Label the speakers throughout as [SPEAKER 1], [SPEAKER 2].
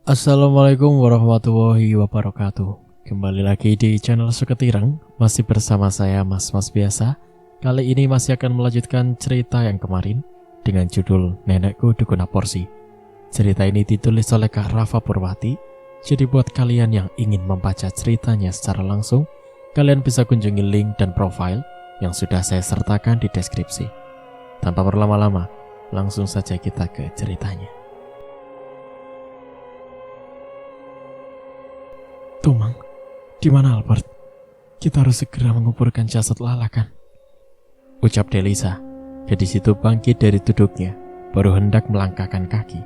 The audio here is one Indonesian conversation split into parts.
[SPEAKER 1] Assalamualaikum warahmatullahi wabarakatuh. Kembali lagi di channel Suketireng. Masih bersama saya Mas biasa. Kali ini masih akan melanjutkan cerita yang kemarin dengan judul Nenekku Dukun Aporsi. Cerita ini ditulis oleh Kak Rafa Purwati. Jadi buat kalian yang ingin membaca ceritanya secara langsung, kalian bisa kunjungi link dan profil yang sudah saya sertakan di deskripsi. Tanpa berlama-lama, langsung saja kita ke ceritanya. Tumang, di mana Albert? Kita harus segera menguburkan jasad Lala kan? Ucap Delisa. Gadis itu bangkit dari duduknya, baru hendak melangkahkan kaki.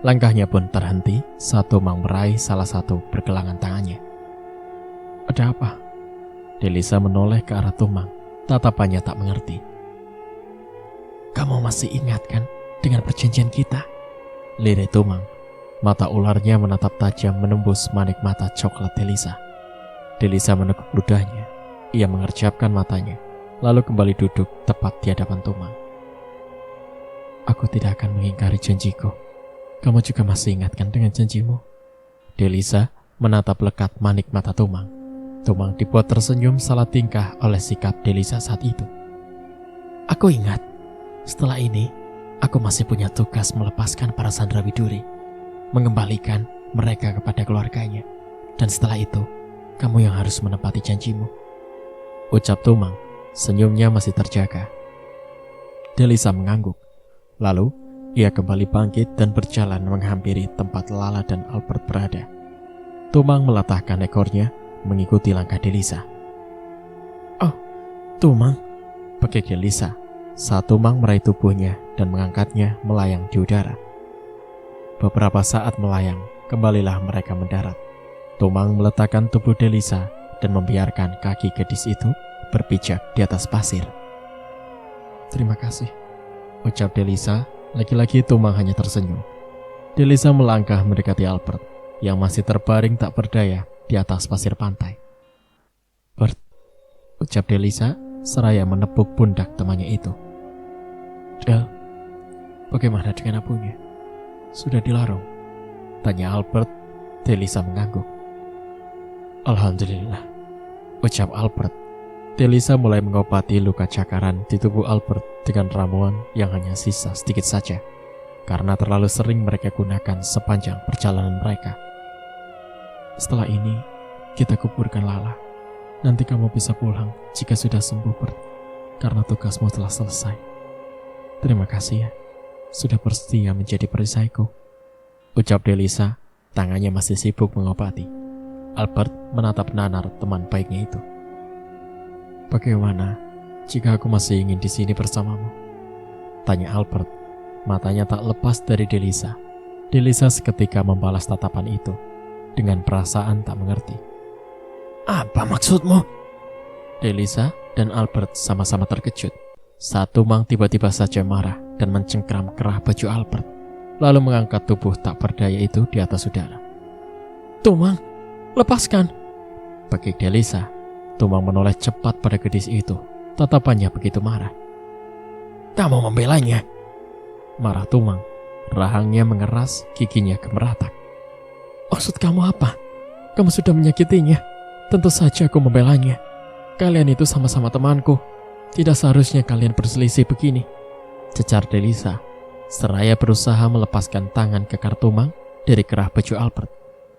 [SPEAKER 1] Langkahnya pun terhenti saat Tumang meraih salah satu pergelangan tangannya. Ada apa? Delisa menoleh ke arah Tumang, tatapannya tak mengerti. Kamu masih ingat kan dengan perjanjian kita? Lirik Tumang. Mata ularnya menatap tajam menembus manik mata coklat Delisa. Delisa menekuk ludahnya. Ia mengerjapkan matanya, lalu kembali duduk tepat di hadapan Tumang. Aku tidak akan mengingkari janjiku. Kamu juga masih ingatkan dengan janjimu? Delisa menatap lekat manik mata Tumang. Tumang dibuat tersenyum salah tingkah oleh sikap Delisa saat itu. Aku ingat. Setelah ini, aku masih punya tugas melepaskan para Sandra Widuri, mengembalikan mereka kepada keluarganya. Dan setelah itu, kamu yang harus menepati janjimu. Ucap Tumang, senyumnya masih terjaga. Delisa mengangguk. Lalu, ia kembali bangkit dan berjalan menghampiri tempat Lala dan Albert berada. Tumang melatahkan ekornya, mengikuti langkah Delisa. Oh, Tumang, bekik Delisa saat Tumang meraih tubuhnya dan mengangkatnya melayang di udara. Beberapa saat melayang, kembalilah mereka mendarat. Tumang meletakkan tubuh Delisa dan membiarkan kaki gadis itu berpijak di atas pasir. Terima kasih, ucap Delisa. Lagi-lagi Tumang hanya tersenyum. Delisa melangkah mendekati Albert yang masih terbaring tak berdaya di atas pasir pantai. Bert, ucap Delisa seraya menepuk pundak temannya itu. Del, bagaimana dengan abunya? Sudah dilarung? Tanya Albert. Delisa mengangguk. Alhamdulillah, ucap Albert. Delisa mulai mengobati luka cakaran di tubuh Albert dengan ramuan yang hanya sisa sedikit saja, karena terlalu sering mereka gunakan sepanjang perjalanan mereka. Setelah ini, kita kuburkan Lala. Nanti kamu bisa pulang jika sudah sembuh, Bert, karena tugasmu telah selesai. Terima kasih ya, sudah bersedia menjadi perisaiku, ucap Delisa. Tangannya masih sibuk mengobati. Albert menatap nanar teman baiknya itu. Bagaimana jika aku masih ingin di sini bersamamu? Tanya Albert. Matanya tak lepas dari Delisa. Delisa seketika membalas tatapan itu dengan perasaan tak mengerti. Apa maksudmu? Delisa dan Albert sama-sama terkejut saat Tumang tiba-tiba saja marah dan mencengkram kerah baju Albert, lalu mengangkat tubuh tak berdaya itu di atas udara. Tumang, lepaskan! Bekik Delisa. Tumang menoleh cepat pada gadis itu. Tatapannya begitu marah. Kamu membelanya? Marah Tumang. Rahangnya mengeras, giginya gemeratak. Maksud kamu apa? Kamu sudah menyakitinya. Tentu saja aku membelanya. Kalian itu sama-sama temanku. Tidak seharusnya kalian berselisih begini, cecar Delisa seraya berusaha melepaskan tangan kekar Tumang dari kerah baju Albert.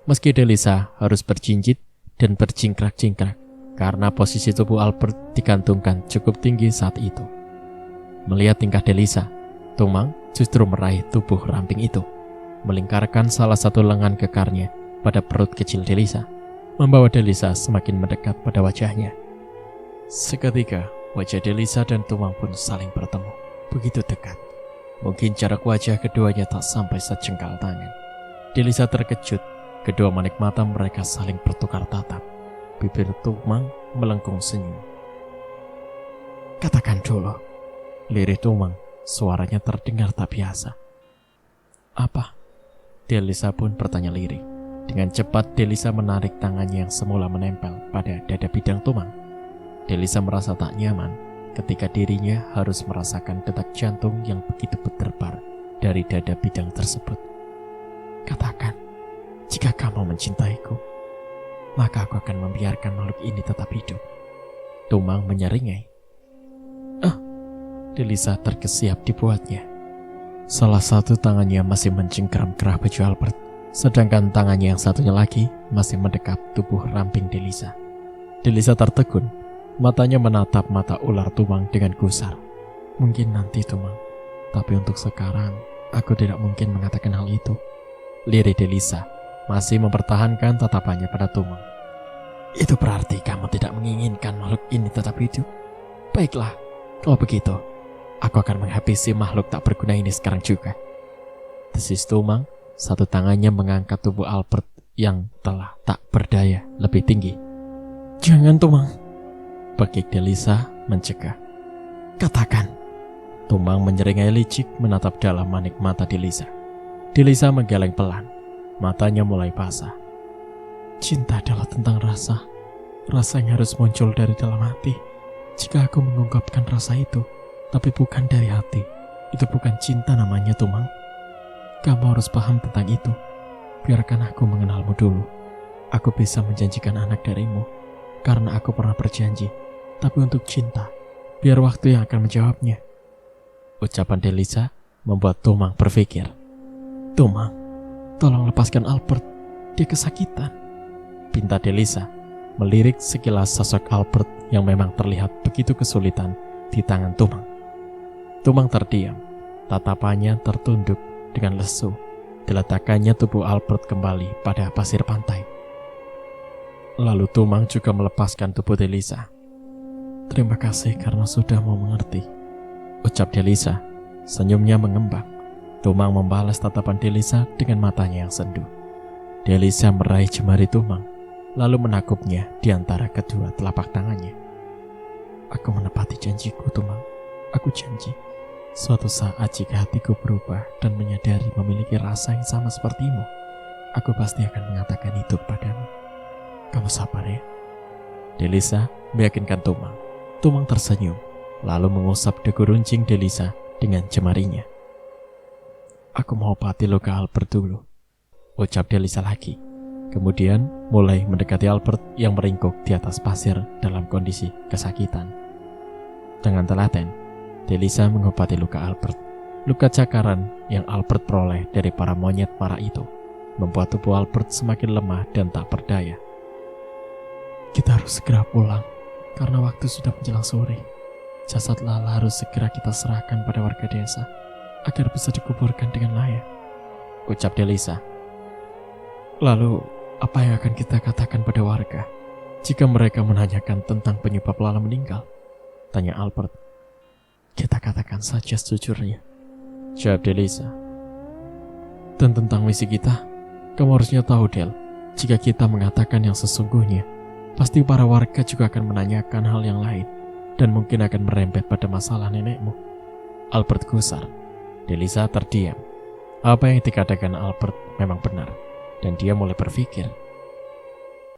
[SPEAKER 1] Meski Delisa harus berjinjit dan berjingkrak-jingkrak karena posisi tubuh Albert digantungkan cukup tinggi saat itu. Melihat tingkah Delisa, Tumang justru meraih tubuh ramping itu, melingkarkan salah satu lengan kekarnya pada perut kecil Delisa, membawa Delisa semakin mendekat pada wajahnya. Seketika, wajah Delisa dan Tumang pun saling bertemu, begitu dekat. Mungkin jarak wajah keduanya tak sampai sejengkal tangan. Delisa terkejut, kedua manik mata mereka saling bertukar tatap. Bibir Tumang melengkung senyum. Katakan dulu, lirik Tumang, suaranya terdengar tak biasa. Apa? Delisa pun bertanya lirih. Dengan cepat Delisa menarik tangannya yang semula menempel pada dada bidang Tumang. Delisa merasa tak nyaman ketika dirinya harus merasakan detak jantung yang begitu berdebar dari dada bidang tersebut. Katakan, Jika kamu mencintaiku, maka aku akan membiarkan makhluk ini tetap hidup. Tumang menyeringai. Delisa terkesiap dibuatnya. Salah satu tangannya masih mencengkeram kerah baju Albert, sedangkan tangannya yang satunya lagi masih mendekap tubuh ramping Delisa. Delisa tertegun, matanya menatap mata ular Tumang dengan gusar. Mungkin nanti Tumang, tapi untuk sekarang aku tidak mungkin mengatakan hal itu. Lirik Delisa masih mempertahankan tatapannya pada Tumang. Itu berarti kamu tidak menginginkan makhluk ini tetap hidup. Baiklah, kalau begitu, aku akan menghabisi makhluk tak berguna ini sekarang juga. Desis Tumang, satu tangannya mengangkat tubuh Albert yang telah tak berdaya lebih tinggi. Jangan Tumang, bekik Delisa mencegah. Katakan. Tumang menyeringai licik menatap dalam manik mata Delisa. Delisa menggeleng pelan, matanya mulai basah. Cinta adalah tentang rasa. Rasa yang harus muncul dari dalam hati. Jika aku mengungkapkan rasa itu, tapi bukan dari hati, itu bukan cinta namanya Tumang. Kamu harus paham tentang itu. Biarkan aku mengenalmu dulu. Aku bisa menjanjikan anak darimu, karena aku pernah berjanji. Tapi untuk cinta, biar waktu yang akan menjawabnya. Ucapan Delisa membuat Tumang berpikir. Tumang, tolong lepaskan Albert. Dia kesakitan. Pinta Delisa melirik sekilas sosok Albert yang memang terlihat begitu kesulitan di tangan Tumang. Tumang terdiam, tatapannya tertunduk dengan lesu. Diletakkannya tubuh Albert kembali pada pasir pantai. Lalu Tumang juga melepaskan tubuh Delisa. Terima kasih karena sudah mau mengerti, ucap Delisa. Senyumnya mengembang. Tumang membalas tatapan Delisa dengan matanya yang sendu. Delisa meraih jemari Tumang, lalu menakupnya di antara kedua telapak tangannya. Aku menepati janjiku, Tumang. Aku janji, suatu saat jika hatiku berubah dan menyadari memiliki rasa yang sama sepertimu, aku pasti akan mengatakan itu kepadamu. Kamu sabar ya. Delisa meyakinkan Tumang. Tumang tersenyum, lalu mengusap dagu runcing Delisa dengan jemarinya. Aku mau obati luka Albert dulu, ucap Delisa lagi. Kemudian mulai mendekati Albert yang meringkuk di atas pasir dalam kondisi kesakitan. Dengan telaten, Delisa mengobati luka Albert. Luka cakaran yang Albert peroleh dari para monyet marah itu membuat tubuh Albert semakin lemah dan tak berdaya. Kita harus segera pulang, karena waktu sudah menjelang sore. Jasad Lala harus segera kita serahkan pada warga desa, agar bisa dikuburkan dengan layak, ucap Delisa. Lalu, apa yang akan kita katakan pada warga jika mereka menanyakan tentang penyebab Lala meninggal? Tanya Albert. Kita katakan saja sejujurnya, jawab Delisa. Dan tentang misi kita, kamu harusnya tahu, Del, jika kita mengatakan yang sesungguhnya, pasti para warga juga akan menanyakan hal yang lain, dan mungkin akan merembet pada masalah nenekmu. Albert gusar. Delisa terdiam. Apa yang dikatakan Albert memang benar, dan dia mulai berpikir,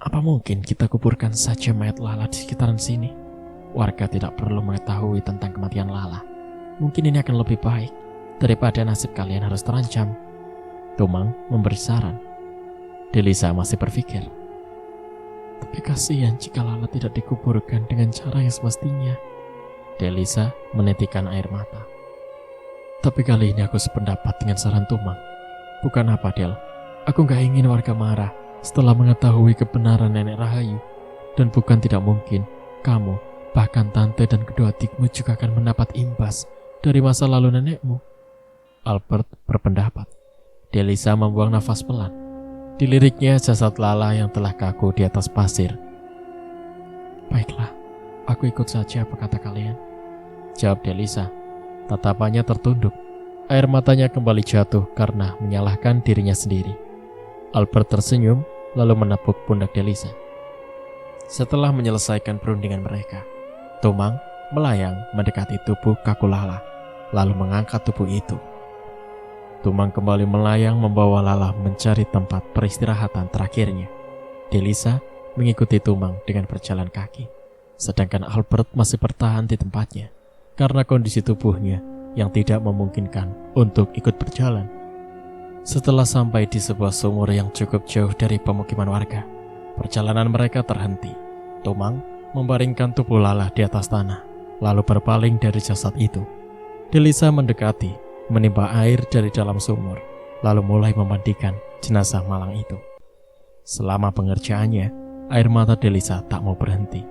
[SPEAKER 1] apa mungkin kita kuburkan saja mayat Lala di sekitaran sini? Warga tidak perlu mengetahui tentang kematian Lala. Mungkin ini akan lebih baik daripada nasib kalian harus terancam. Tumang memberi saran. Delisa masih berpikir, tapi kasihan jika Lala tidak dikuburkan dengan cara yang semestinya. Delisa menitikkan air mata. Tapi kali ini aku sependapat dengan saran Tumang. Bukan apa, Del? Aku gak ingin warga marah setelah mengetahui kebenaran Nenek Rahayu. Dan bukan tidak mungkin kamu, bahkan tante dan kedua adikmu juga akan mendapat imbas dari masa lalu nenekmu. Albert berpendapat. Delisa membuang nafas pelan. Diliriknya jasad Lala yang telah kaku di atas pasir. Baiklah, aku ikut saja apa kata kalian, jawab Delisa. Tatapannya tertunduk. Air matanya kembali jatuh karena menyalahkan dirinya sendiri. Albert tersenyum lalu menepuk pundak Delisa. Setelah menyelesaikan perundingan mereka, Tumang melayang mendekati tubuh kaku Lala, lalu mengangkat tubuh itu. Tumang kembali melayang membawa Lala mencari tempat peristirahatan terakhirnya. Delisa mengikuti Tumang dengan berjalan kaki, sedangkan Albert masih bertahan di tempatnya karena kondisi tubuhnya yang tidak memungkinkan untuk ikut berjalan. Setelah sampai di sebuah sumur yang cukup jauh dari pemukiman warga, perjalanan mereka terhenti. Tumang membaringkan tubuh Lala di atas tanah, lalu berpaling dari jasad itu. Delisa mendekati, menimba air dari dalam sumur, lalu mulai memandikan jenazah malang itu. Selama pengerjaannya, air mata Delisa tak mau berhenti.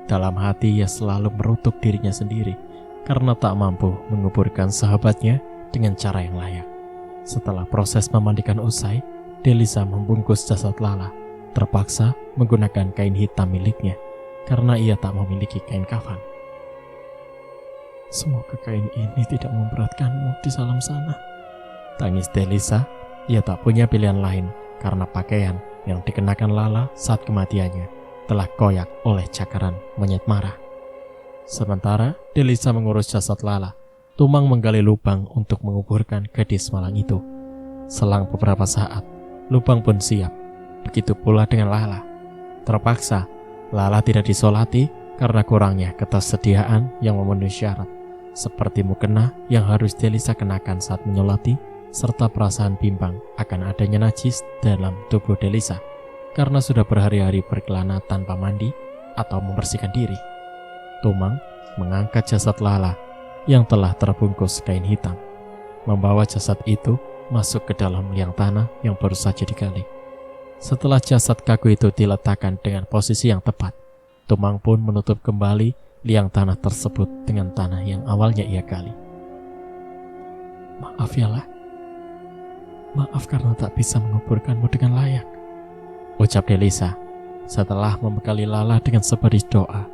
[SPEAKER 1] Dalam hati ia selalu merutuk dirinya sendiri karena tak mampu menguburkan sahabatnya dengan cara yang layak. Setelah proses memandikan usai, Delisa membungkus jasad Lala, terpaksa menggunakan kain hitam miliknya karena ia tak memiliki kain kafan. Semoga kain ini tidak memberatkanmu di alam sana, tangis Delisa. Ia tak punya pilihan lain karena pakaian yang dikenakan Lala saat kematiannya telah koyak oleh cakaran monyet marah. Sementara Delisa mengurus jasad Lala, Tumang menggali lubang untuk menguburkan gadis malang itu. Selang beberapa saat, lubang pun siap. Begitu pula dengan Lala. Terpaksa, Lala tidak disolati karena kurangnya ketersediaan yang memenuhi syarat, seperti mukena yang harus Delisa kenakan saat menyolati, serta perasaan bimbang akan adanya najis dalam tubuh Delisa karena sudah berhari-hari berkelana tanpa mandi atau membersihkan diri. Tumang mengangkat jasad Lala yang telah terbungkus kain hitam, membawa jasad itu masuk ke dalam liang tanah yang baru saja digali. Setelah jasad kaku itu diletakkan dengan posisi yang tepat, Tumang pun menutup kembali liang tanah tersebut dengan tanah yang awalnya ia gali. Maaf ya lah, maaf karena tak bisa menguburkanmu dengan layak, ucap Delisa setelah membekali Lala dengan sebaris doa.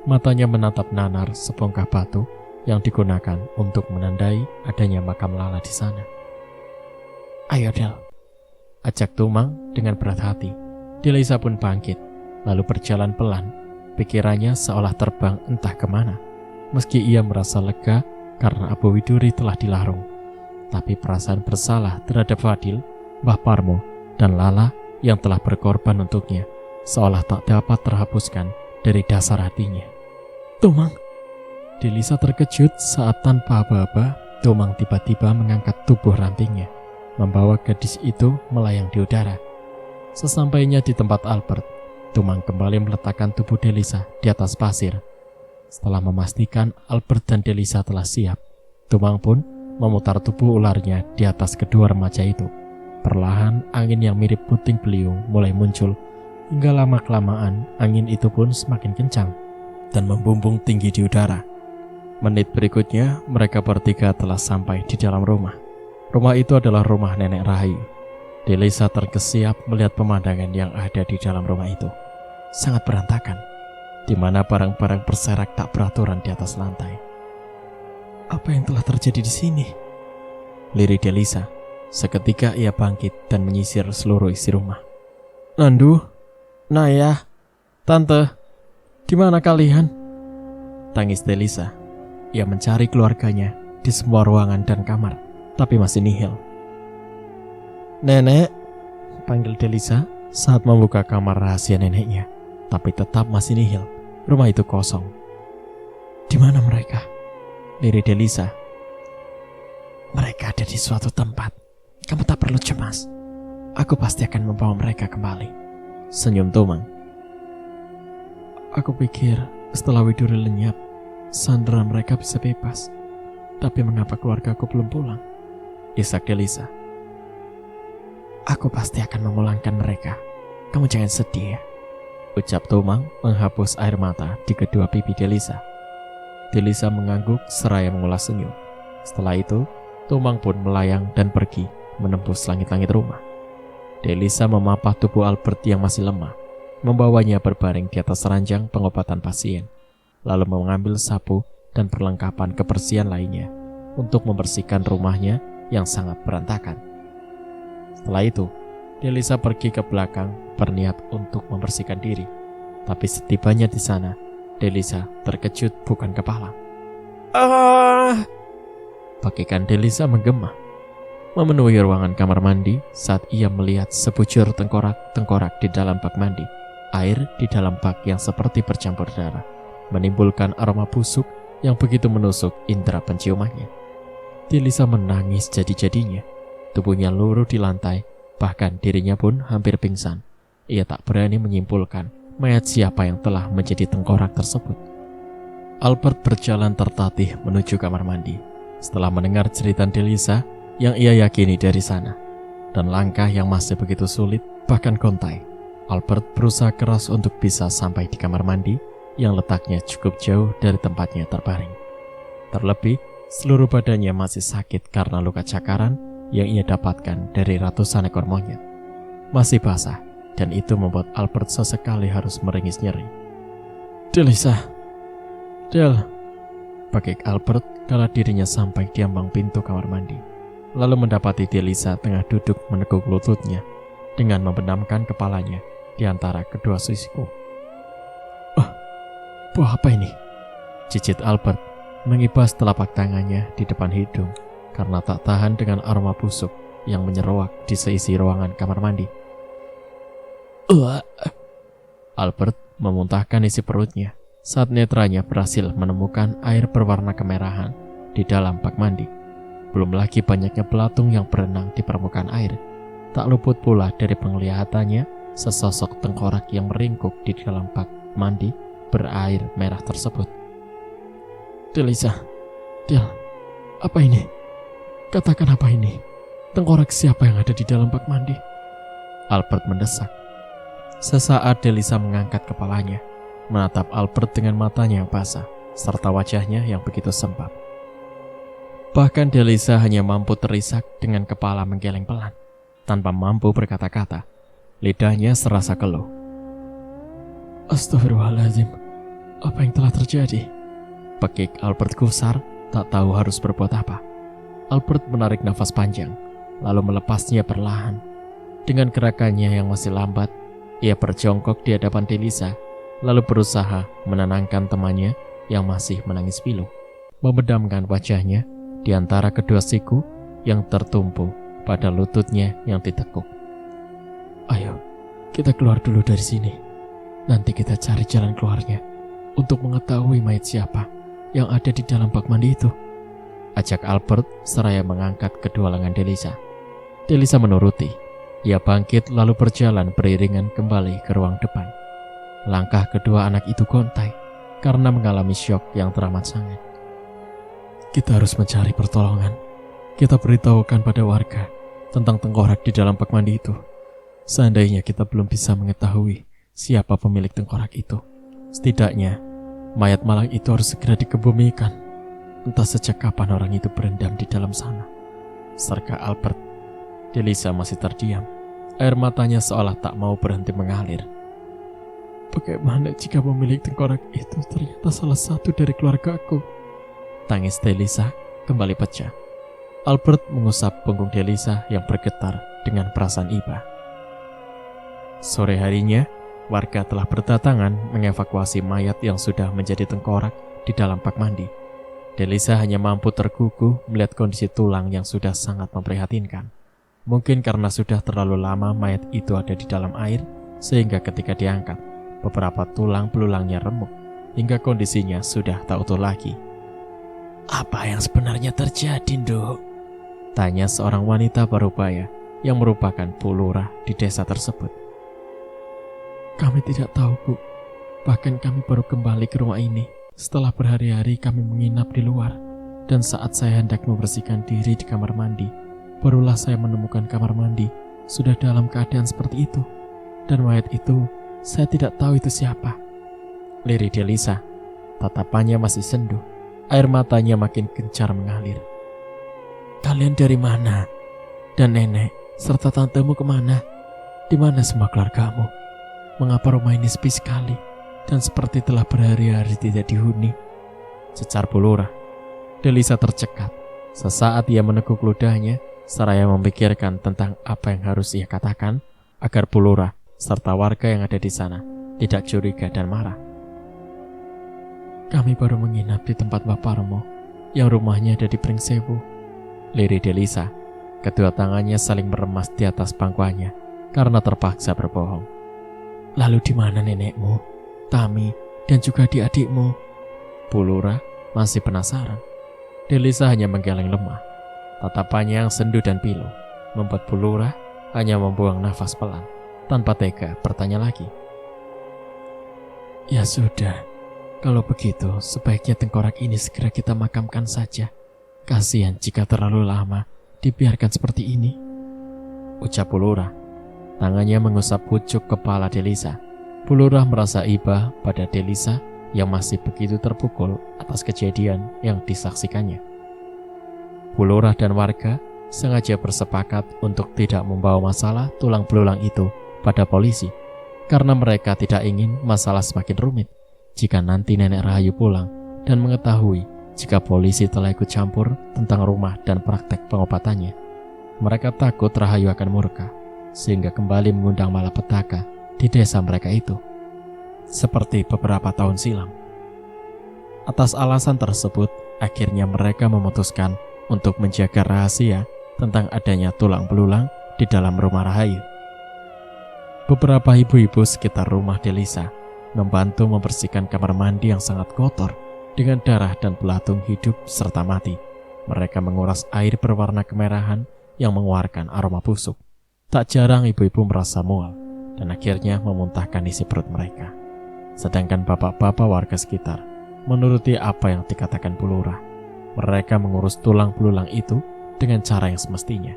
[SPEAKER 1] Matanya menatap nanar sebongkah batu yang digunakan untuk menandai adanya makam Lala di sana. Ayo Del, ajak Tumang dengan berat hati. Delisa pun bangkit, lalu berjalan pelan. Pikirannya seolah terbang entah kemana. Meski ia merasa lega karena Abu Widuri telah dilarung, tapi perasaan bersalah terhadap Fadil, Mbah Parmo, dan Lala yang telah berkorban untuknya seolah tak dapat terhapuskan dari dasar hatinya. Tumang! Delisa terkejut saat tanpa aba-aba, Tumang tiba-tiba mengangkat tubuh rantingnya, membawa gadis itu melayang di udara. Sesampainya di tempat Albert, Tumang kembali meletakkan tubuh Delisa di atas pasir. Setelah memastikan Albert dan Delisa telah siap, Tumang pun memutar tubuh ularnya di atas kedua remaja itu. Perlahan angin yang mirip puting beliung mulai muncul, hingga lama-kelamaan angin itu pun semakin kencang dan membumbung tinggi di udara. Menit berikutnya, mereka bertiga telah sampai di dalam rumah. Rumah itu adalah rumah Nenek Rahayu. Delisa terkesiap melihat pemandangan yang ada di dalam rumah itu. Sangat berantakan, di mana barang-barang berserak tak beraturan di atas lantai. Apa yang telah terjadi di sini? Lirik Delisa. Seketika ia bangkit dan menyisir seluruh isi rumah. Nandu, Naya, Tante, di mana kalian? Tangis Delisa. Ia mencari keluarganya di semua ruangan dan kamar, tapi masih nihil. Nenek, panggil Delisa saat membuka kamar rahasia neneknya, tapi tetap masih nihil. Rumah itu kosong. Di mana mereka? Lirik Delisa. Mereka ada di suatu tempat. Kamu tak perlu cemas. Aku pasti akan membawa mereka kembali. Senyum Tumang. Aku pikir setelah Widuri lenyap, sandaran mereka bisa bebas. Tapi mengapa keluargaku belum pulang? Isak Delisa. Aku pasti akan memulangkan mereka. Kamu jangan sedih ya, ucap Tumang menghapus air mata di kedua pipi Delisa. Delisa mengangguk seraya mengulas senyum. Setelah itu, Tumang pun melayang dan pergi menembus langit-langit rumah. Delisa memapah tubuh Albert yang masih lemah, membawanya berbaring di atas ranjang pengobatan pasien, lalu mengambil sapu dan perlengkapan kebersihan lainnya untuk membersihkan rumahnya yang sangat berantakan. Setelah itu, Delisa pergi ke belakang berniat untuk membersihkan diri. Tapi setibanya di sana, Delisa terkejut bukan kepala. Bagikan Delisa menggema, memenuhi ruangan kamar mandi saat ia melihat sebujur tengkorak-tengkorak di dalam bak mandi. Air di dalam bak yang seperti bercampur darah menimbulkan aroma busuk yang begitu menusuk indera penciumannya. Delisa menangis jadi-jadinya. Tubuhnya luruh di lantai, bahkan dirinya pun hampir pingsan. Ia tak berani menyimpulkan mayat siapa yang telah menjadi tengkorak tersebut. Albert berjalan tertatih menuju kamar mandi setelah mendengar cerita Delisa yang ia yakini dari sana. Dan langkah yang masih begitu sulit, bahkan gontai, Albert berusaha keras untuk bisa sampai di kamar mandi yang letaknya cukup jauh dari tempatnya terbaring. Terlebih, seluruh badannya masih sakit karena luka cakaran yang ia dapatkan dari ratusan ekor monyet. Masih basah, dan itu membuat Albert sesekali harus meringis nyeri. "Delisa, Del," pakik Albert kala dirinya sampai di ambang pintu kamar mandi, lalu mendapati Delisa tengah duduk menekuk lututnya dengan membenamkan kepalanya di antara kedua sisiku. "Buah apa ini?" cicit Albert mengibas telapak tangannya di depan hidung karena tak tahan dengan aroma busuk yang menyeruak di seisi ruangan kamar mandi. Albert memuntahkan isi perutnya saat netranya berhasil menemukan air berwarna kemerahan di dalam bak mandi. Belum lagi banyaknya belatung yang berenang di permukaan air. Tak luput pula dari penglihatannya sesosok tengkorak yang meringkuk di dalam bak mandi berair merah tersebut. "Delisa, Del, apa ini? Katakan apa ini? Tengkorak siapa yang ada di dalam bak mandi?" Albert mendesak. Sesaat Delisa mengangkat kepalanya, menatap Albert dengan matanya yang basah, serta wajahnya yang begitu sempap. Bahkan Delisa hanya mampu terisak dengan kepala menggeleng pelan, tanpa mampu berkata-kata. Lidahnya serasa keluh. "Astagfirullahaladzim, apa yang telah terjadi?" Pekik Albert gusar, tak tahu harus berbuat apa. Albert menarik nafas panjang, lalu melepasnya perlahan. Dengan gerakannya yang masih lambat, ia berjongkok di hadapan Delisa, lalu berusaha menenangkan temannya yang masih menangis pilu, memedamkan wajahnya di antara kedua siku yang tertumpu pada lututnya yang ditekuk. "Ayo, kita keluar dulu dari sini. Nanti kita cari jalan keluarnya untuk mengetahui mayat siapa yang ada di dalam bak mandi itu," ajak Albert seraya mengangkat kedua lengan Delisa. Delisa menuruti. Ia bangkit lalu berjalan beriringan kembali ke ruang depan. Langkah kedua anak itu gontai karena mengalami syok yang teramat sangat. "Kita harus mencari pertolongan. Kita beritahukan pada warga tentang tengkorak di dalam bak mandi itu. Seandainya kita belum bisa mengetahui siapa pemilik tengkorak itu, setidaknya mayat malang itu harus segera dikebumikan. Entah sejak kapan orang itu berendam di dalam sana," serka Albert. Delisa masih terdiam. Air matanya seolah tak mau berhenti mengalir. "Bagaimana jika pemilik tengkorak itu ternyata salah satu dari keluargaku?" Tangis Delisa kembali pecah. Albert mengusap punggung Delisa yang bergetar dengan perasaan iba. Sore harinya, warga telah berdatangan mengevakuasi mayat yang sudah menjadi tengkorak di dalam bak mandi. Delisa hanya mampu tergugu melihat kondisi tulang yang sudah sangat memprihatinkan. Mungkin karena sudah terlalu lama mayat itu ada di dalam air, sehingga ketika diangkat, beberapa tulang belulangnya remuk, hingga kondisinya sudah tak utuh lagi. "Apa yang sebenarnya terjadi, Nduk?" tanya seorang wanita parubaya yang merupakan Bu Lurah di desa tersebut. "Kami tidak tahu, Bu. Bahkan kami baru kembali ke rumah ini setelah berhari-hari kami menginap di luar. Dan saat saya hendak membersihkan diri di kamar mandi, barulah saya menemukan kamar mandi sudah dalam keadaan seperti itu. Dan mayat itu, saya tidak tahu itu siapa," lirik Delisa. Tatapannya masih sendu, air matanya makin gencar mengalir. "Kalian dari mana? Dan nenek serta tantemu kemana? Di mana semua keluargamu? Mengapa rumah ini sepi sekali dan seperti telah berhari-hari tidak dihuni?" cecar Bu Lurah. Delisa tercekat. Sesaat ia menekuk ludahnya seraya memikirkan tentang apa yang harus ia katakan agar Bu Lurah serta warga yang ada di sana tidak curiga dan marah. "Kami baru menginap di tempat Bapak Romo yang rumahnya ada di Pringsewu," lirik Delisa. Kedua tangannya saling meremas di atas pangkuannya karena terpaksa berbohong. "Lalu di mana nenekmu, Tami, dan juga adik-adikmu?" Bu Lurah masih penasaran. Delisa hanya menggeleng lemah. Tatapannya yang sendu dan pilu. membuat Bu Lurah hanya membuang nafas pelan, tanpa tega bertanya lagi. Ya sudah, kalau begitu sebaiknya tengkorak ini segera kita makamkan saja. Kasihan jika terlalu lama dibiarkan seperti ini, ucap Bu Lurah. Tangannya mengusap pucuk kepala Delisa. Bu Lurah merasa iba pada Delisa yang masih begitu terpukul atas kejadian yang disaksikannya. Bu Lurah dan warga sengaja bersepakat untuk tidak membawa masalah tulang belulang itu pada polisi, karena mereka tidak ingin masalah semakin rumit jika nanti Nenek Rahayu pulang dan mengetahui jika polisi telah ikut campur tentang rumah dan praktek pengobatannya. Mereka takut Rahayu akan murka, sehingga kembali mengundang malapetaka di desa mereka itu, seperti beberapa tahun silam. Atas alasan tersebut, akhirnya mereka memutuskan untuk menjaga rahasia tentang adanya tulang belulang di dalam rumah Rahayu. Beberapa ibu-ibu sekitar rumah Delisa membantu membersihkan kamar mandi yang sangat kotor dengan darah dan belatung hidup serta mati. Mereka menguras air berwarna kemerahan yang mengeluarkan aroma busuk. Tak jarang ibu-ibu merasa mual dan akhirnya memuntahkan isi perut mereka. Sedangkan bapak-bapak warga sekitar menuruti apa yang dikatakan Bu Lurah. Mereka mengurus tulang belulang itu dengan cara yang semestinya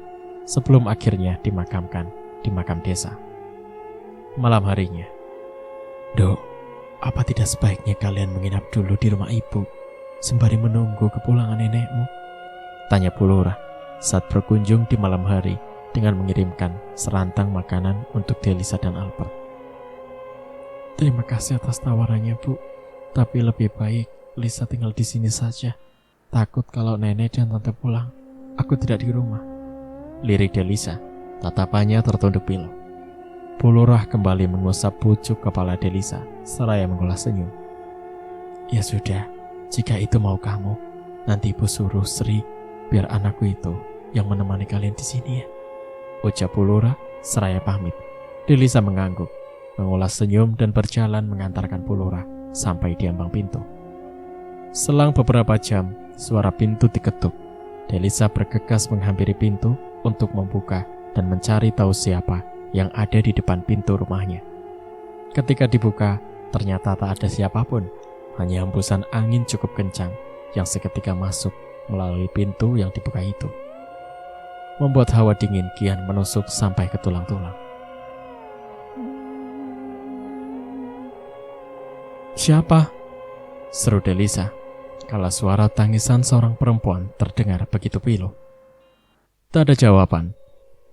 [SPEAKER 1] sebelum akhirnya dimakamkan di makam desa. Malam harinya, Dok, apa tidak sebaiknya kalian menginap dulu di rumah ibu sembari menunggu kepulangan nenekmu? Tanya Bu Lurah saat berkunjung di malam hari dengan mengirimkan serantang makanan untuk Delisa dan Albert. Terima kasih atas tawarannya, Bu. Tapi lebih baik Lisa tinggal di sini saja. Takut kalau nenek dan tante pulang, aku tidak di rumah. Lirik Delisa, tatapannya tertunduk pilu. Bu Lurah kembali mengusap pucuk kepala Delisa seraya mengulas senyum. Ya sudah, jika itu mau kamu, nanti ibu suruh Sri biar anakku itu yang menemani kalian di sini ya, ucap Bu Lurah seraya pamit. Delisa mengangguk, mengulas senyum dan berjalan mengantarkan Bu Lurah sampai di ambang pintu. Selang beberapa jam, suara pintu diketuk. Delisa bergegas menghampiri pintu untuk membuka dan mencari tahu siapa yang ada di depan pintu rumahnya. Ketika dibuka, ternyata tak ada siapapun, hanya hembusan angin cukup kencang yang seketika masuk melalui pintu yang dibuka itu, membuat hawa dingin kian menusuk sampai ke tulang-tulang. Siapa? Seru Delisa, kala suara tangisan seorang perempuan terdengar begitu pilu. Tak ada jawaban,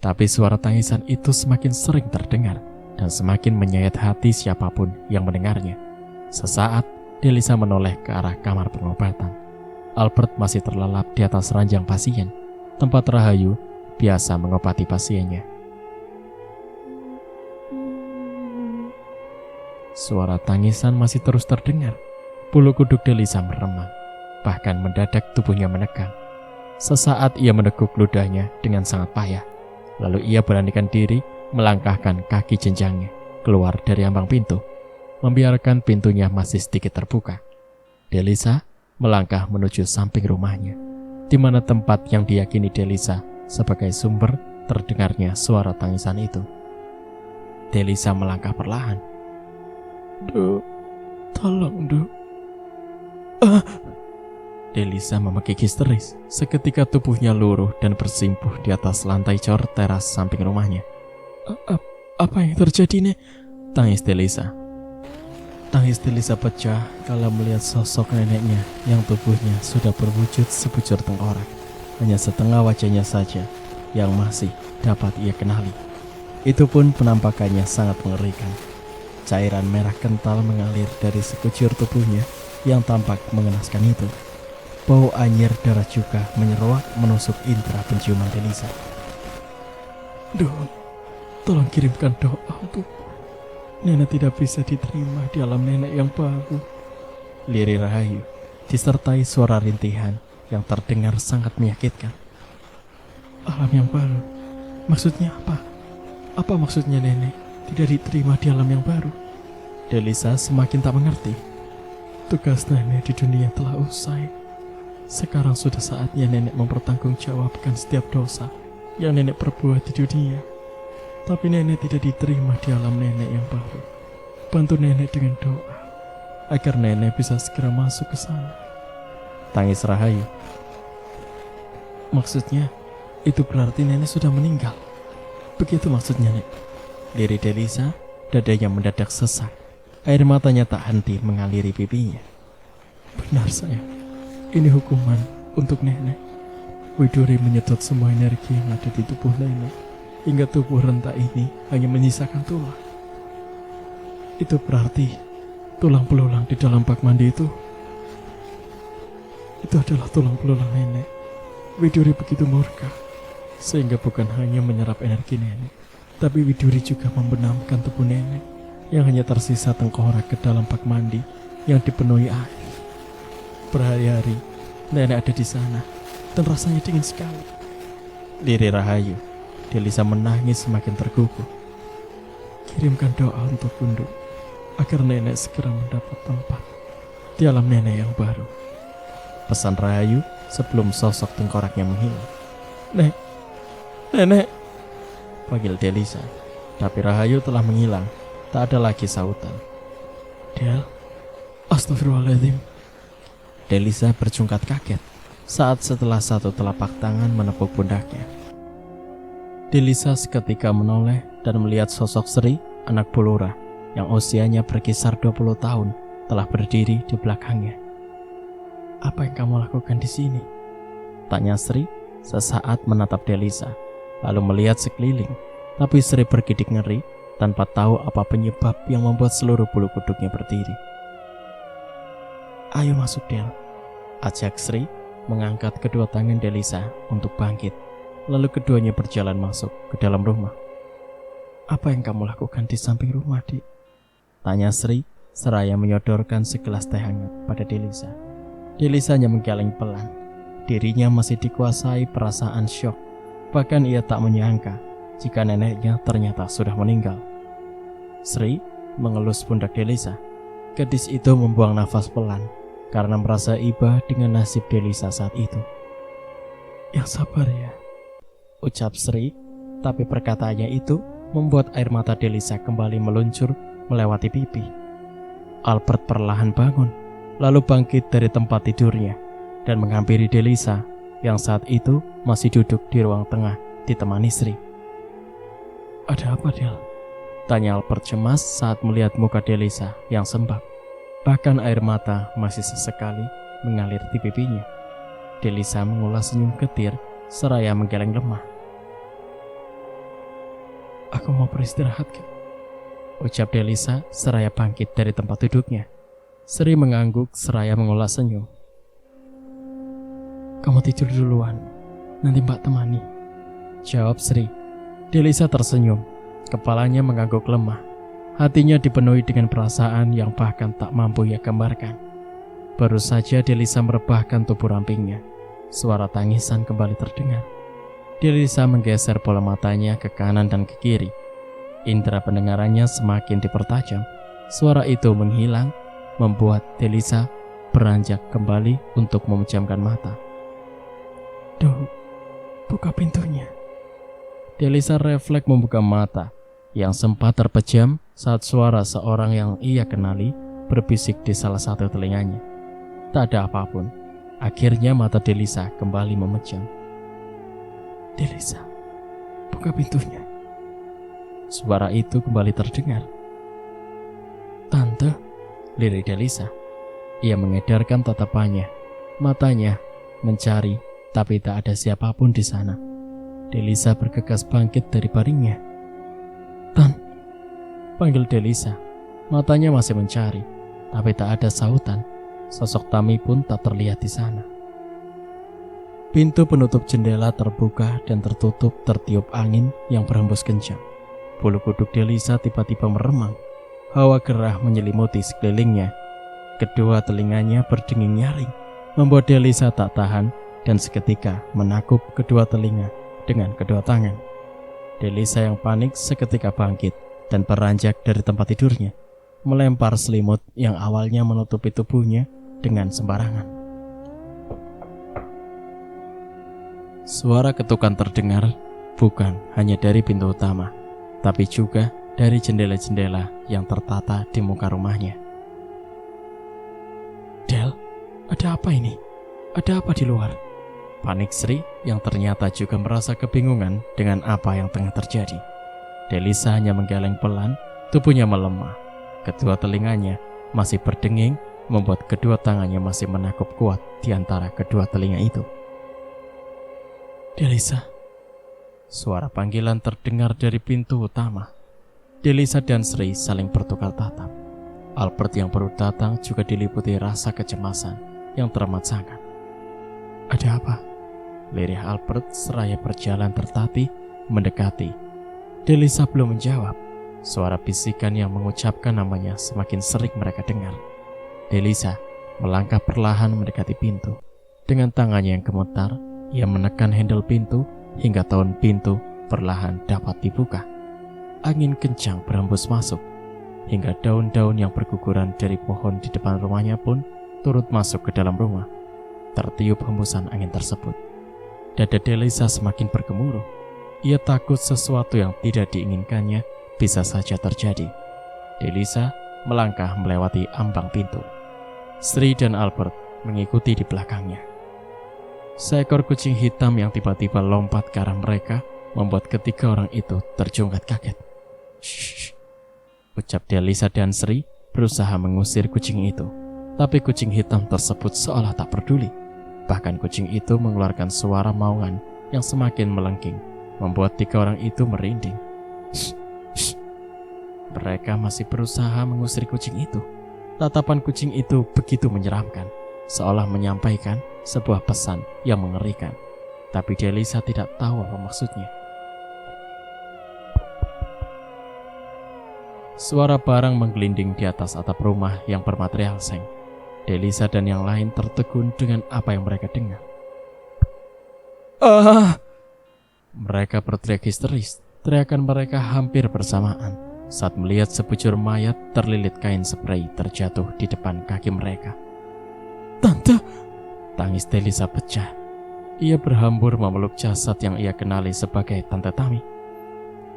[SPEAKER 1] tapi suara tangisan itu semakin sering terdengar dan semakin menyayat hati siapapun yang mendengarnya. Sesaat, Delisa menoleh ke arah kamar pengobatan. Albert masih terlelap di atas ranjang pasien, tempat Rahayu biasa mengobati pasiennya. Suara tangisan masih terus terdengar. Bulu kuduk Delisa meremang, bahkan mendadak tubuhnya menegang. Sesaat ia menekuk ludahnya dengan sangat payah. Lalu ia beranikan diri melangkahkan kaki jenjangnya keluar dari ambang pintu, membiarkan pintunya masih sedikit terbuka. Delisa melangkah menuju samping rumahnya, di mana tempat yang diyakini Delisa sebagai sumber terdengarnya suara tangisan itu. Delisa melangkah perlahan. Duk, tolong, Duk. Delisa memekik histeris. Seketika tubuhnya luruh dan bersimpuh di atas lantai cor teras samping rumahnya. Apa yang terjadi, Nek? Tangis Delisa. Tangis Delisa pecah kala melihat sosok neneknya yang tubuhnya sudah berwujud sebucur tengkorak. Hanya setengah wajahnya saja yang masih dapat ia kenali. Itu pun penampakannya sangat mengerikan. Cairan merah kental mengalir dari sekujur tubuhnya yang tampak mengenaskan itu. Bau anyir darah juga menyeruak menusuk indera penciuman Delisa. Duh, tolong kirimkan doa untuk nenek tidak bisa diterima di alam nenek yang baru. Lirik Rahayu disertai suara rintihan yang terdengar sangat menyakitkan. Alam yang baru? Maksudnya apa? Apa maksudnya nenek tidak diterima di alam yang baru? Delisa semakin tak mengerti. Tugas nenek di dunia telah usai. Sekarang sudah saatnya nenek mempertanggungjawabkan setiap dosa yang nenek perbuat di dunia. Tapi nenek tidak diterima di alam nenek yang baru. Bantu nenek dengan doa agar nenek bisa segera masuk ke sana. Tangis Rahayu. Maksudnya, itu berarti nenek sudah meninggal. Begitu maksudnya, Nek. Lirik Delisa, dadanya mendadak sesak. Air matanya tak henti mengaliri pipinya. Benar sayang, ini hukuman untuk nenek. Widuri menyedot semua energi yang ada di tubuh nenek, hingga tubuh renta ini hanya menyisakan tulang. Itu berarti tulang belulang di dalam bak mandi itu adalah tulang belulang nenek. Widuri begitu murka, sehingga bukan hanya menyerap energi nenek, tapi Widuri juga membenamkan tubuh nenek yang hanya tersisa tengkorak ke dalam bak mandi yang dipenuhi air. Berhari-hari nenek ada di sana dan rasanya dingin sekali. Lirik Rahayu. Delisa menangis semakin tergugup. Kirimkan doa untuk Bunduk agar nenek segera mendapat tempat di alam nenek yang baru. Pesan Rahayu sebelum sosok tengkoraknya menghilang. Nenek, panggil Delisa. Tapi Rahayu telah menghilang. Tak ada lagi sautan. Del, astagfirullahaladzim. Delisa berjungkat kaget saat setelah satu telapak tangan menepuk pundaknya. Delisa seketika menoleh dan melihat sosok Sri, anak Bulura, yang usianya berkisar 20 tahun, telah berdiri di belakangnya. Apa yang kamu lakukan di sini? Tanya Sri sesaat menatap Delisa, lalu melihat sekeliling. Tapi Sri bergidik ngeri tanpa tahu apa penyebab yang membuat seluruh bulu kuduknya berdiri. Ayo masuk, Del, ajak Sri mengangkat kedua tangan Delisa untuk bangkit. Lalu keduanya berjalan masuk ke dalam rumah. Apa yang kamu lakukan di samping rumah, Dik? Tanya Sri seraya menyodorkan segelas teh hangat pada Delisa. Delisa hanya menggeleng pelan. Dirinya masih dikuasai perasaan syok. Bahkan ia tak menyangka jika neneknya ternyata sudah meninggal. Sri mengelus pundak Delisa. Gadis itu membuang nafas pelan karena merasa iba dengan nasib Delisa saat itu. Yang sabar ya, ucap Sri, tapi perkataannya itu membuat air mata Delisa kembali meluncur melewati pipi. Albert perlahan bangun, lalu bangkit dari tempat tidurnya dan menghampiri Delisa yang saat itu masih duduk di ruang tengah ditemani Sri. Ada apa, Del? Tanya Albert cemas saat melihat muka Delisa yang sembab. Bahkan air mata masih sesekali mengalir di pipinya. Delisa mengulas senyum getir seraya menggeleng lemah. Aku mau beristirahat, Kak, ucap Delisa seraya bangkit dari tempat duduknya. Sri mengangguk seraya mengulas senyum. Kamu tidur duluan, nanti Mbak temani, jawab Sri. Delisa tersenyum, kepalanya mengangguk lemah. Hatinya dipenuhi dengan perasaan yang bahkan tak mampu ia gambarkan. Baru saja Delisa merebahkan tubuh rampingnya, suara tangisan kembali terdengar. Delisa menggeser bola matanya ke kanan dan ke kiri. Indera pendengarannya semakin dipertajam. Suara itu menghilang, membuat Delisa beranjak kembali untuk memejamkan mata. Duh, buka pintunya. Delisa refleks membuka mata yang sempat terpejam saat suara seorang yang ia kenali berbisik di salah satu telinganya. Tak ada apapun. Akhirnya mata Delisa kembali memejam. Delisa, buka pintunya. Suara itu kembali terdengar. Tante, lirik Delisa. Ia mengedarkan tatapannya. Matanya mencari, tapi tak ada siapapun di sana. Delisa bergegas bangkit dari baringnya. Tan, panggil Delisa. Matanya masih mencari, tapi tak ada sautan. Sosok Tami pun tak terlihat di sana. Pintu penutup jendela terbuka dan tertutup tertiup angin yang berhembus kencang. Bulu kuduk Delisa tiba-tiba meremang. Hawa gerah menyelimuti sekelilingnya. Kedua telinganya berdenging nyaring, membuat Delisa tak tahan dan seketika menakuk kedua telinga dengan kedua tangan. Delisa yang panik seketika bangkit dan beranjak dari tempat tidurnya, melempar selimut yang awalnya menutupi tubuhnya dengan sembarangan. Suara ketukan terdengar Bukan hanya dari pintu utama, tapi juga dari jendela-jendela yang tertata di muka rumahnya. Del, ada apa ini? Ada apa di luar? Panik Sri yang ternyata juga merasa kebingungan dengan apa yang tengah terjadi. Delisa hanya menggeleng pelan, tubuhnya melemah. Kedua telinganya masih berdenging, membuat kedua tangannya masih menakup kuat di antara kedua telinga itu. Delisa. Suara panggilan terdengar dari pintu utama. Delisa dan Sri saling bertukar tatap. Albert yang baru datang juga diliputi rasa kecemasan yang teramat sangat. Ada apa? Lirih Albert seraya berjalan tertatih mendekati. Delisa belum menjawab. Suara bisikan yang mengucapkan namanya semakin sering mereka dengar. Delisa melangkah perlahan mendekati pintu. Dengan tangannya yang gemetar, ia menekan handle pintu hingga tahun pintu perlahan dapat dibuka. Angin kencang berhembus masuk, hingga daun-daun yang berguguran dari pohon di depan rumahnya pun turut masuk ke dalam rumah. Tertiup hembusan angin tersebut. Dada Delisa semakin bergemuruh. Ia takut sesuatu yang tidak diinginkannya bisa saja terjadi. Delisa melangkah melewati ambang pintu. Sri dan Albert mengikuti di belakangnya. Seekor kucing hitam yang tiba-tiba lompat ke arah mereka membuat ketiga orang itu terjungkat kaget. Shh, ucap Delisa dan Sri berusaha mengusir kucing itu. Tapi kucing hitam tersebut seolah tak peduli. Bahkan kucing itu mengeluarkan suara maungan yang semakin melengking, membuat tiga orang itu merinding. Shh, shh. Mereka masih berusaha mengusir kucing itu. Tatapan kucing itu begitu menyeramkan, seolah menyampaikan sebuah pesan yang mengerikan. Tapi Delisa tidak tahu apa maksudnya. Suara barang menggelinding di atas atap rumah yang bermaterial seng. Delisa dan yang lain tertegun dengan apa yang mereka dengar. Mereka berteriak histeris. Teriakan mereka hampir bersamaan saat melihat sebujur mayat terlilit kain spray terjatuh di depan kaki mereka. Tante! Tangis Delisa pecah. Ia berhambur memeluk jasad yang ia kenali sebagai Tante Tami.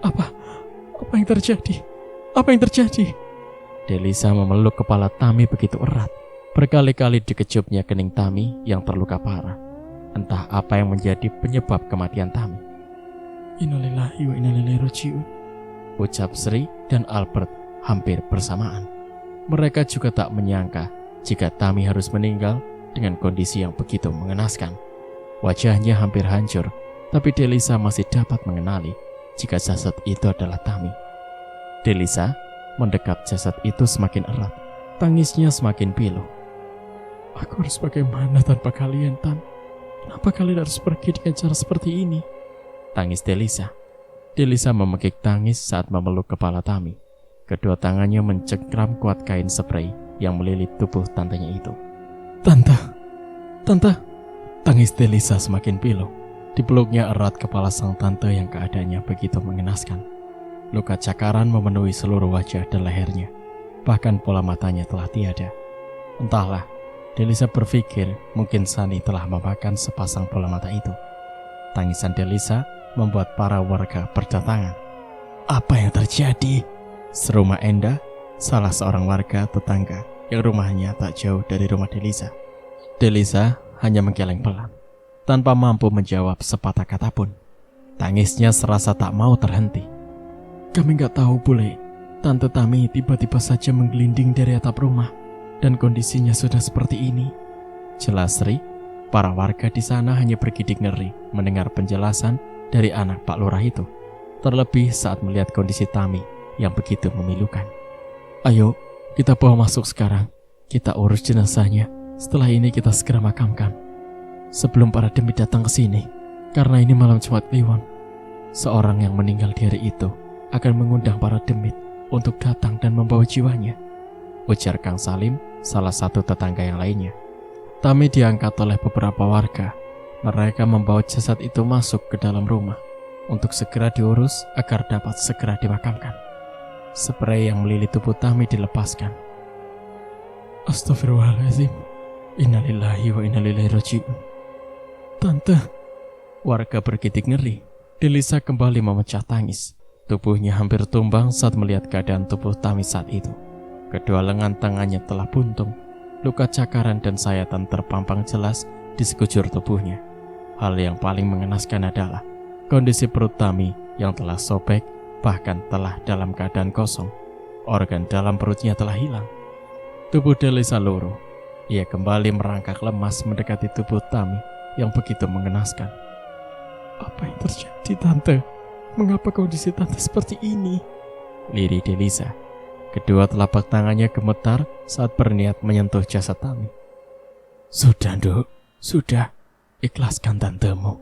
[SPEAKER 1] Apa yang terjadi? Apa yang terjadi? Delisa memeluk kepala Tami begitu erat. Berkali-kali dikejupnya kening Tami yang terluka parah. Entah apa yang menjadi penyebab kematian Tami. Innalillahi wa inna ilaihi raji'un, ucap Sri dan Albert hampir bersamaan. Mereka juga tak menyangka jika Tami harus meninggal dengan kondisi yang begitu mengenaskan. Wajahnya hampir hancur, tapi Delisa masih dapat mengenali jika jasad itu adalah Tami. Delisa mendekap jasad itu semakin erat. Tangisnya semakin pilu. Aku harus bagaimana tanpa kalian, Tan? Kenapa kalian harus pergi dengan cara seperti ini? Tangis Delisa. Delisa memekik tangis saat memeluk kepala Tami. Kedua tangannya mencengkram kuat kain spray yang melilit tubuh tantenya itu. Tante. Tangis Delisa semakin pilu. Dipeluknya erat kepala sang tante yang keadaannya begitu mengenaskan. Luka cakaran memenuhi seluruh wajah dan lehernya. Bahkan pola matanya telah tiada. Entahlah, Delisa berpikir mungkin Sani telah memakan sepasang bola mata itu. Tangisan Delisa membuat para warga berdatangan. Apa yang terjadi? Seru Mak Enda, salah seorang warga tetangga yang rumahnya tak jauh dari rumah Delisa. Delisa hanya menggeleng pelan, tanpa mampu menjawab sepatah kata pun. Tangisnya serasa tak mau terhenti. Kami gak tahu, Bule. Tante Tami tiba-tiba saja menggelinding dari atap rumah dan kondisinya sudah seperti ini. Jelas Sri, para warga di sana hanya bergidik ngeri mendengar penjelasan dari anak Pak Lurah itu. Terlebih saat melihat kondisi Tami yang begitu memilukan. Ayo, kita bawa masuk sekarang. Kita urus jenazahnya. Setelah ini kita segera makamkan. Sebelum para demit datang ke sini, karena ini malam Jumat Kliwon. Seorang yang meninggal di hari itu akan mengundang para demit untuk datang dan membawa jiwanya, ujar Kang Salim, salah satu tetangga yang lainnya. Tami diangkat oleh beberapa warga. Mereka membawa jasad itu masuk ke dalam rumah untuk segera diurus agar dapat segera dimakamkan. Spray yang melilit tubuh Tami dilepaskan. Astagfirullahaladzim. Innalillahi wa inna ilaihi raji'un. Tante, warga bergidik ngeri. Delisa kembali memecah tangis. Tubuhnya hampir tumbang saat melihat keadaan tubuh Tami saat itu. Kedua lengan tangannya telah buntung. Luka cakaran dan sayatan terpampang jelas di sekujur tubuhnya. Hal yang paling mengenaskan adalah kondisi perut Tami yang telah sobek, bahkan telah dalam keadaan kosong. Organ dalam perutnya telah hilang. Tubuh Delisa luruh. Ia kembali merangkak lemas mendekati tubuh Tami yang begitu mengenaskan. "Apa yang terjadi, Tante? Mengapa kondisi Tante seperti ini?" lirih Delisa. Kedua telapak tangannya gemetar saat berniat menyentuh jasad Tami. "Sudah, Nduk. Sudah. Ikhlaskan tantemu,"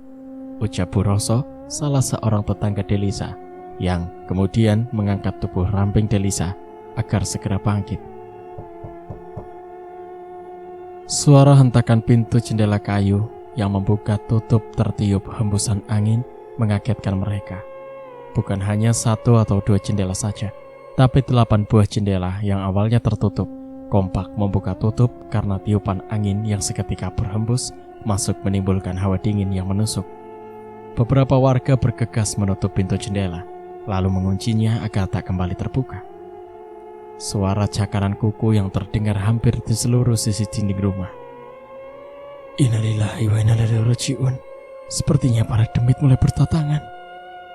[SPEAKER 1] ucap Bu Roso, salah seorang tetangga Delisa, yang kemudian mengangkat tubuh ramping Delisa agar segera bangkit. Suara hentakan pintu jendela kayu yang membuka tutup tertiup hembusan angin mengagetkan mereka. Bukan hanya 1 atau 2 jendela saja, tapi 8 buah jendela yang awalnya tertutup kompak membuka tutup karena tiupan angin yang seketika berhembus masuk menimbulkan hawa dingin yang menusuk. Beberapa warga bergegas menutup pintu jendela, lalu menguncinya agar tak kembali terbuka. Suara cakaran kuku yang terdengar hampir di seluruh sisi dinding rumah. "Innalillahi wa inna ilaihi raji'un. Sepertinya para demit mulai berdatangan,"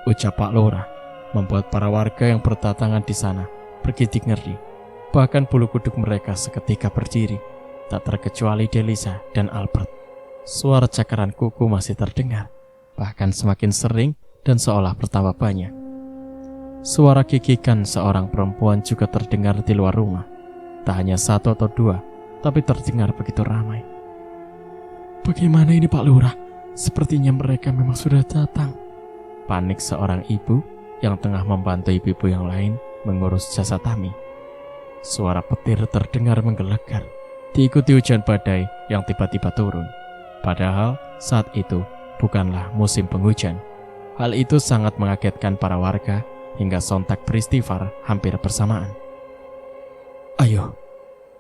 [SPEAKER 1] ucap Pak Lurah, membuat para warga yang berdatangan di sana bergidik ngeri. Bahkan bulu kuduk mereka seketika berdiri, tak terkecuali Delisa dan Albert. Suara cakaran kuku masih terdengar, bahkan semakin sering dan seolah bertambah banyak. Suara kikikan seorang perempuan juga terdengar di luar rumah. Tak hanya 1 atau 2, tapi terdengar begitu ramai. "Bagaimana ini, Pak Lurah? Sepertinya mereka memang sudah datang," panik seorang ibu yang tengah membantu ibu-ibu yang lain mengurus jasad Tami. Suara petir terdengar menggelegar, diikuti hujan badai yang tiba-tiba turun. Padahal saat itu bukanlah musim penghujan. Hal itu sangat mengagetkan para warga hingga sontak beristighfar hampir bersamaan. "Ayo,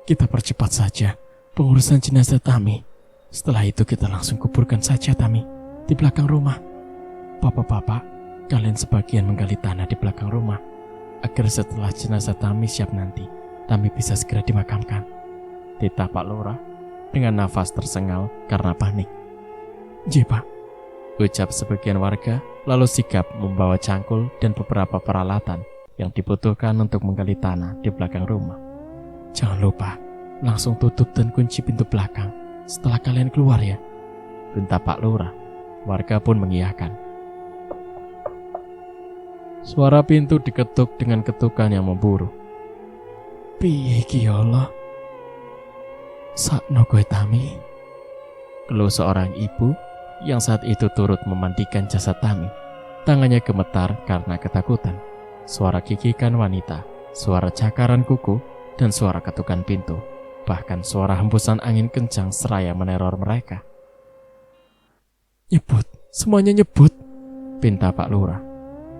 [SPEAKER 1] kita percepat saja pengurusan jenazah Tami. Setelah itu kita langsung kuburkan saja Tami di belakang rumah. Bapak-bapak, kalian sebagian menggali tanah di belakang rumah agar setelah jenazah Tami siap nanti, Tami bisa segera dimakamkan," titah Pak Lurah dengan nafas tersengal karena panik. "Ji, Pak," ucap sebagian warga, lalu sigap membawa cangkul dan beberapa peralatan yang dibutuhkan untuk menggali tanah di belakang rumah. "Jangan lupa, langsung tutup dan kunci pintu belakang setelah kalian keluar ya," perintah Pak Lurah. Warga pun mengiyakan. Suara pintu diketuk dengan ketukan yang memburu. "Piye iki ya Allah? Sakno kowe Tami," keluh seorang ibu yang saat itu turut memandikan jasad Tami. Tangannya gemetar karena ketakutan. Suara kikikan wanita, suara cakaran kuku, dan suara ketukan pintu. Bahkan suara hembusan angin kencang seraya meneror mereka. "Nyebut, semuanya nyebut," pinta Pak Lurah.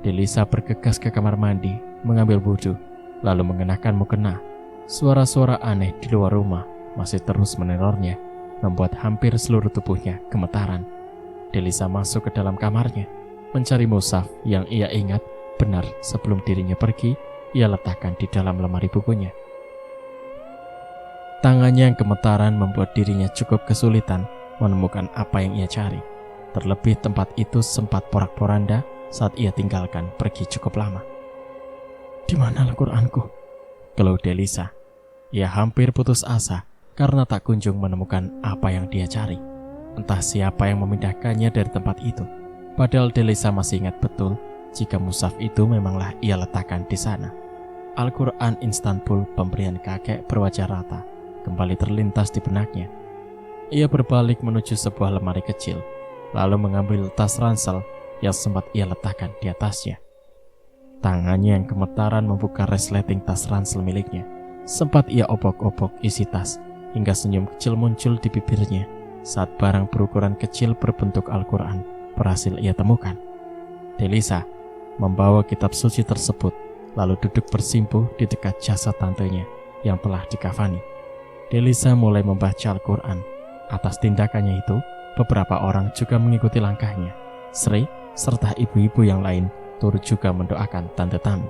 [SPEAKER 1] Delisa bergegas ke kamar mandi, mengambil wudhu, lalu mengenakan mukena. Suara-suara aneh di luar rumah masih terus menerornya, membuat hampir seluruh tubuhnya gemetaran. Delisa masuk ke dalam kamarnya, mencari mushaf yang ia ingat benar sebelum dirinya pergi, ia letakkan di dalam lemari bukunya. Tangannya yang gemetaran membuat dirinya cukup kesulitan menemukan apa yang ia cari. Terlebih tempat itu sempat porak-poranda saat ia tinggalkan pergi cukup lama. "Di mana Al-Qur'anku?" keluh Delisa. Ia hampir putus asa karena tak kunjung menemukan apa yang dia cari. Entah siapa yang memindahkannya dari tempat itu. Padahal Delisa masih ingat betul jika mushaf itu memanglah ia letakkan di sana. Al-Qur'an Istanbul pemberian kakek berwajah rata kembali terlintas di benaknya. Ia berbalik menuju sebuah lemari kecil, lalu mengambil tas ransel yang sempat ia letakkan di atasnya. Tangannya yang gemetaran membuka resleting tas ransel miliknya. Sempat ia obok-obok isi tas, hingga senyum kecil muncul di bibirnya saat barang berukuran kecil berbentuk Al-Qur'an berhasil ia temukan. Delisa membawa kitab suci tersebut, lalu duduk bersimpuh di dekat jasad tantenya yang telah dikafani. Delisa mulai membaca Al-Qur'an. Atas tindakannya itu, beberapa orang juga mengikuti langkahnya. Sri serta ibu-ibu yang lain turut juga mendoakan Tante Tami.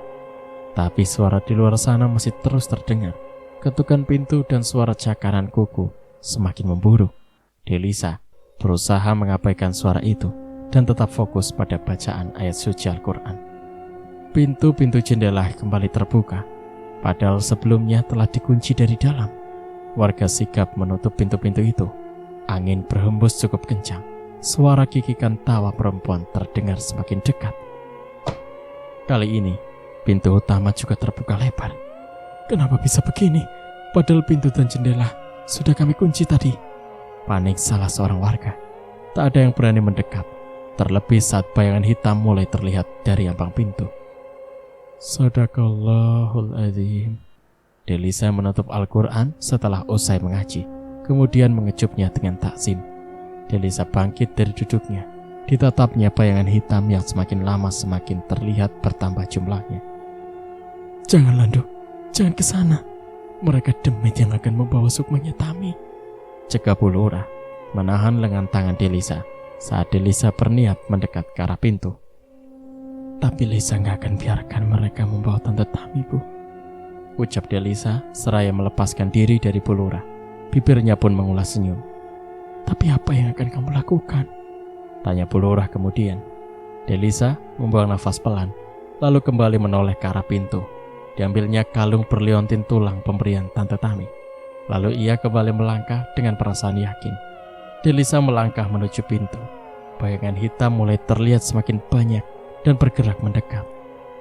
[SPEAKER 1] Tapi suara di luar sana masih terus terdengar. Ketukan pintu dan suara cakaran kuku semakin memburuk. Delisa berusaha mengabaikan suara itu dan tetap fokus pada bacaan ayat suci Al-Quran. Pintu-pintu jendela kembali terbuka, padahal sebelumnya telah dikunci dari dalam. Warga sigap menutup pintu-pintu itu. Angin berhembus cukup kencang. Suara kikikan tawa perempuan terdengar semakin dekat. Kali ini, pintu utama juga terbuka lebar. Kenapa bisa begini? Padahal pintu dan jendela sudah kami kunci tadi. Panik salah seorang warga. Tak ada yang berani mendekat, terlebih saat bayangan hitam mulai terlihat dari ambang pintu. Sadaqallahul adzim. Delisa menutup Al-Quran setelah usai mengaji, kemudian mengejupnya dengan takzim. Delisa bangkit dari duduknya. Ditatapnya bayangan hitam yang semakin lama semakin terlihat bertambah jumlahnya. Jangan Lando, jangan ke sana. Mereka demit yang akan membawa sukmanya Tami. Cegah Bu Lurah menahan lengan tangan Delisa saat Delisa berniat mendekat ke arah pintu. Tapi Lisa gak akan biarkan mereka membawa Tante Tami, Bu, ucap Delisa seraya melepaskan diri dari Bu Lurah. Bibirnya pun mengulas senyum. Tapi apa yang akan kamu lakukan? Tanya Bu Lurah kemudian. Delisa membuang nafas pelan, lalu kembali menoleh ke arah pintu. Diambilnya kalung berliontin tulang pemberian Tante Tami. Lalu ia kembali melangkah dengan perasaan yakin. Delisa melangkah menuju pintu. Bayangan hitam mulai terlihat semakin banyak dan bergerak mendekat.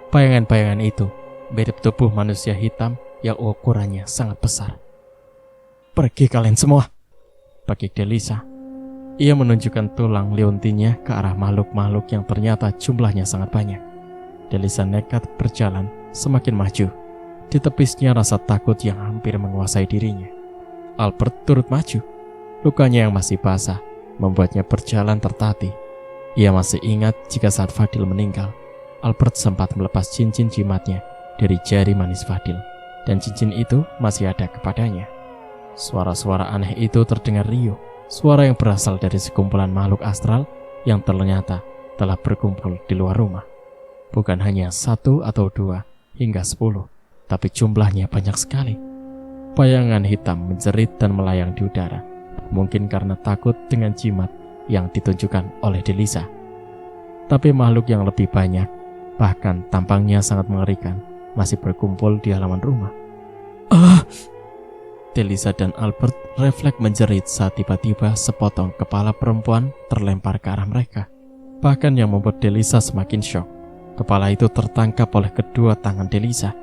[SPEAKER 1] Bayangan-bayangan itu mirip tubuh manusia hitam yang ukurannya sangat besar. Pergi kalian semua, bagi Delisa. Ia menunjukkan tulang liontinnya ke arah makhluk-makhluk yang ternyata jumlahnya sangat banyak. Delisa nekat berjalan semakin maju. Ditepisnya rasa takut yang hampir menguasai dirinya. Albert turut maju. Lukanya yang masih basah membuatnya berjalan tertatih. Ia masih ingat jika saat Fadil meninggal, Albert sempat melepas cincin jimatnya dari jari manis Fadil, dan cincin itu masih ada kepadanya. Suara-suara aneh itu terdengar riuh. Suara yang berasal dari sekumpulan makhluk astral yang ternyata telah berkumpul di luar rumah. Bukan hanya 1 atau 2 hingga 10, tapi jumlahnya banyak sekali. Bayangan hitam menjerit dan melayang di udara, mungkin karena takut dengan jimat yang ditunjukkan oleh Delisa. Tapi makhluk yang lebih banyak, bahkan tampangnya sangat mengerikan, masih berkumpul di halaman rumah. Delisa dan Albert refleks menjerit saat tiba-tiba sepotong kepala perempuan terlempar ke arah mereka. Bahkan yang membuat Delisa semakin syok, kepala itu tertangkap oleh kedua tangan Delisa.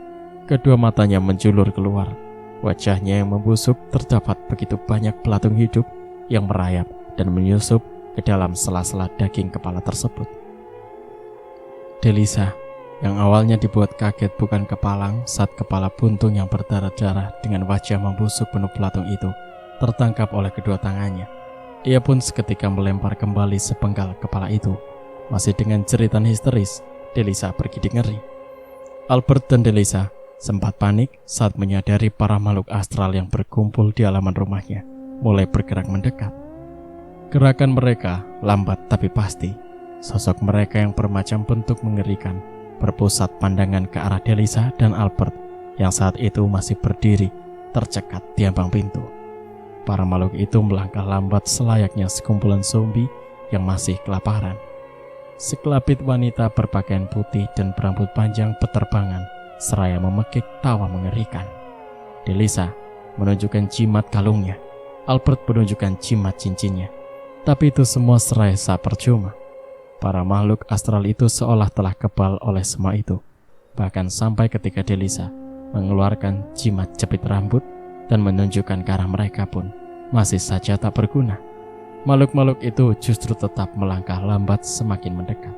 [SPEAKER 1] Kedua matanya menjulur keluar. Wajahnya yang membusuk terdapat begitu banyak belatung hidup yang merayap dan menyusup ke dalam sela-sela daging kepala tersebut. Delisa yang awalnya dibuat kaget bukan kepalang saat kepala buntung yang berdarah-darah dengan wajah membusuk penuh belatung itu tertangkap oleh kedua tangannya. Ia pun seketika melempar kembali sepenggal kepala itu. Masih dengan jeritan histeris, Delisa bergidik ngeri. Albert dan Delisa sempat panik saat menyadari para makhluk astral yang berkumpul di halaman rumahnya mulai bergerak mendekat. Gerakan mereka lambat tapi pasti. Sosok mereka yang bermacam bentuk mengerikan berpusat pandangan ke arah Delisa dan Albert yang saat itu masih berdiri tercekat di ambang pintu. Para makhluk itu melangkah lambat selayaknya sekumpulan zombie yang masih kelaparan. Sekelapit wanita berpakaian putih dan berambut panjang beterbangan seraya memekik tawa mengerikan. Delisa menunjukkan jimat kalungnya, Albert menunjukkan jimat cincinnya. Tapi itu semua serasa percuma. Para makhluk astral itu seolah telah kebal oleh semua itu. Bahkan sampai ketika Delisa mengeluarkan jimat jepit rambut dan menunjukkan ke arah mereka pun masih saja tak berguna. Makhluk-makhluk itu justru tetap melangkah lambat semakin mendekat.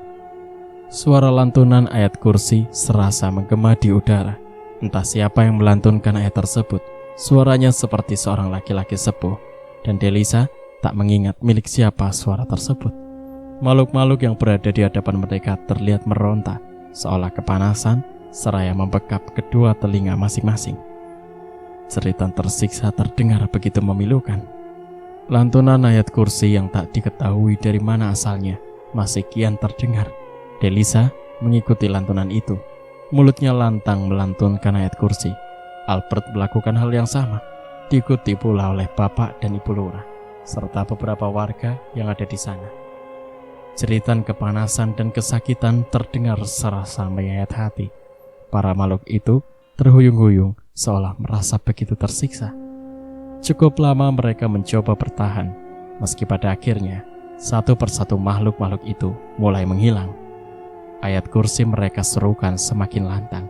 [SPEAKER 1] Suara lantunan ayat kursi serasa menggema di udara. Entah siapa yang melantunkan ayat tersebut. Suaranya seperti seorang laki-laki sepuh, dan Delisa tak mengingat milik siapa suara tersebut. Makhluk-makhluk yang berada di hadapan mereka terlihat meronta, seolah kepanasan, seraya membekap kedua telinga masing-masing. Jeritan tersiksa terdengar begitu memilukan. Lantunan ayat kursi yang tak diketahui dari mana asalnya masih kian terdengar. Delisa mengikuti lantunan itu. Mulutnya lantang melantunkan ayat kursi. Albert melakukan hal yang sama, diikuti pula oleh bapak dan ibu lurah, serta beberapa warga yang ada di sana. Jeritan kepanasan dan kesakitan terdengar serasa menyayat hati. Para makhluk itu terhuyung-huyung seolah merasa begitu tersiksa. Cukup lama mereka mencoba bertahan, meski pada akhirnya satu persatu makhluk-makhluk itu mulai menghilang. Ayat kursi mereka serukan semakin lantang.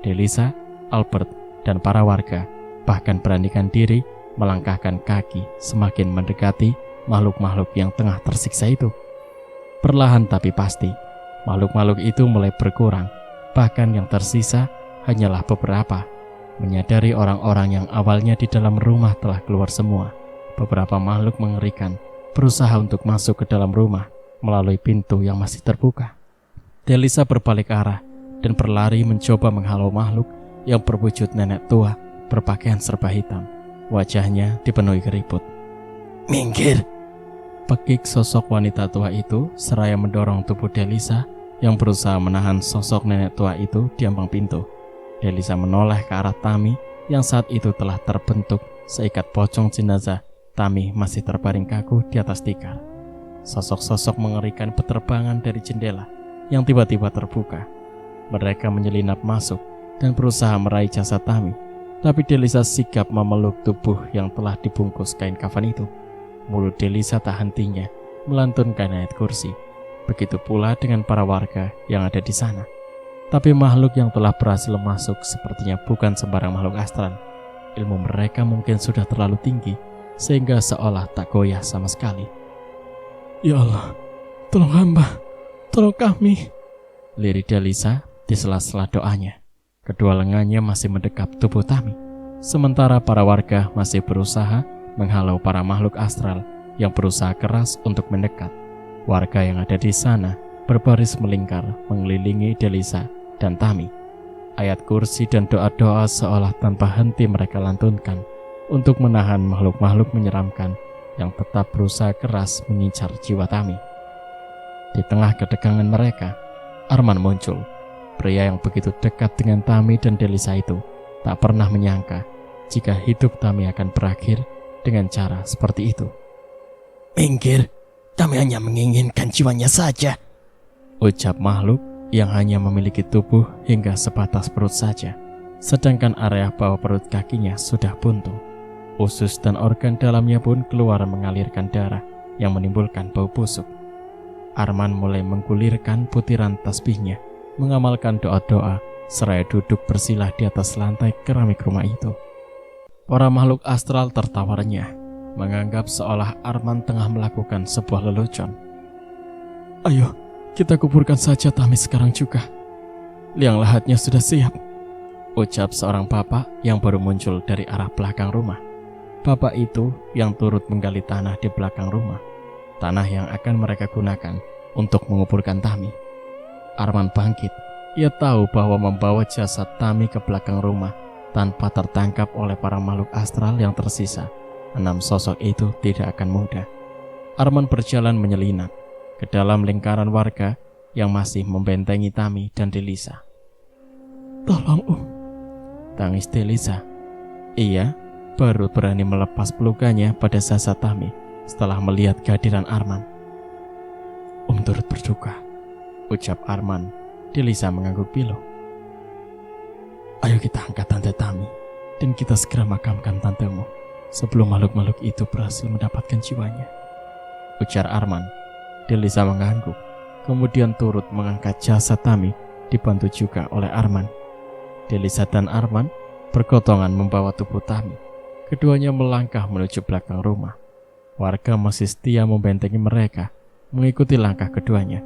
[SPEAKER 1] Delisa, Albert, dan para warga bahkan beranikan diri melangkahkan kaki semakin mendekati makhluk-makhluk yang tengah tersiksa itu. Perlahan tapi pasti, makhluk-makhluk itu mulai berkurang. Bahkan yang tersisa hanyalah beberapa. Menyadari orang-orang yang awalnya di dalam rumah telah keluar semua, beberapa makhluk mengerikan berusaha untuk masuk ke dalam rumah melalui pintu yang masih terbuka. Delisa berbalik arah dan berlari mencoba menghalau makhluk yang berwujud nenek tua berpakaian serba hitam. Wajahnya dipenuhi keriput. "Minggir!" Pekik sosok wanita tua itu seraya mendorong tubuh Delisa yang berusaha menahan sosok nenek tua itu di ambang pintu. Delisa menoleh ke arah Tami yang saat itu telah terbentuk seikat pocong jenazah. Tami masih terbaring kaku di atas tikar. Sosok-sosok mengerikan berterbangan dari jendela yang tiba-tiba terbuka. Mereka menyelinap masuk dan berusaha meraih jasad Tami, tapi Delisa sigap memeluk tubuh yang telah dibungkus kain kafan itu. Mulut Delisa tak hentinya melantunkan ayat kursi. Begitu pula dengan para warga yang ada di sana. Tapi makhluk yang telah berhasil masuk sepertinya bukan sembarang makhluk astral. Ilmu mereka mungkin sudah terlalu tinggi sehingga seolah tak goyah sama sekali. "Ya Allah, tolong hamba, tolong kami," lirik Delisa di sela-sela doanya. Kedua lengannya masih mendekap tubuh Tami, sementara para warga masih berusaha menghalau para makhluk astral yang berusaha keras untuk mendekat. Warga yang ada di sana berbaris melingkar mengelilingi Delisa dan Tami. Ayat kursi dan doa-doa seolah tanpa henti mereka lantunkan untuk menahan makhluk-makhluk menyeramkan yang tetap berusaha keras mengincar jiwa Tami. Di tengah ketegangan mereka, Arman muncul. Pria yang begitu dekat dengan Tami dan Delisa itu tak pernah menyangka jika hidup Tami akan berakhir dengan cara seperti itu. "Minggir, kami hanya menginginkan jiwanya saja," ucap makhluk yang hanya memiliki tubuh hingga sebatas perut saja, sedangkan area bawah perut kakinya sudah buntu. Usus dan organ dalamnya pun keluar mengalirkan darah yang menimbulkan bau busuk. Arman mulai menggulirkan butiran tasbihnya, mengamalkan doa-doa, seraya duduk bersilah di atas lantai keramik rumah itu. Para makhluk astral tertawa renyah, menganggap seolah Arman tengah melakukan sebuah lelucon. "Ayo, kita kuburkan saja Tami sekarang juga. Liang lahatnya sudah siap," ucap seorang bapak yang baru muncul dari arah belakang rumah. Bapak itu yang turut menggali tanah di belakang rumah, tanah yang akan mereka gunakan untuk menguburkan Tami. Arman bangkit. Ia tahu bahwa membawa jasad Tami ke belakang rumah tanpa tertangkap oleh para makhluk astral yang tersisa, 6 sosok itu tidak akan mudah. Arman berjalan menyelinap ke dalam lingkaran warga yang masih membentengi Tami dan Delisa. "Tolong, tangis Delisa. Ia baru berani melepas pelukannya pada jasad Tami setelah melihat kehadiran Arman. Turut berduka," ucap Arman. Delisa mengangguk pilu. "Ayo kita angkat tante Tami dan kita segera makamkan tantemu sebelum makhluk-makhluk itu berhasil mendapatkan jiwanya," ujar Arman. Delisa mengangguk, kemudian turut mengangkat jasad Tami, dibantu juga oleh Arman. Delisa dan Arman bergotongan membawa tubuh Tami. Keduanya melangkah menuju belakang rumah. Warga masih setia membentengi mereka, mengikuti langkah keduanya.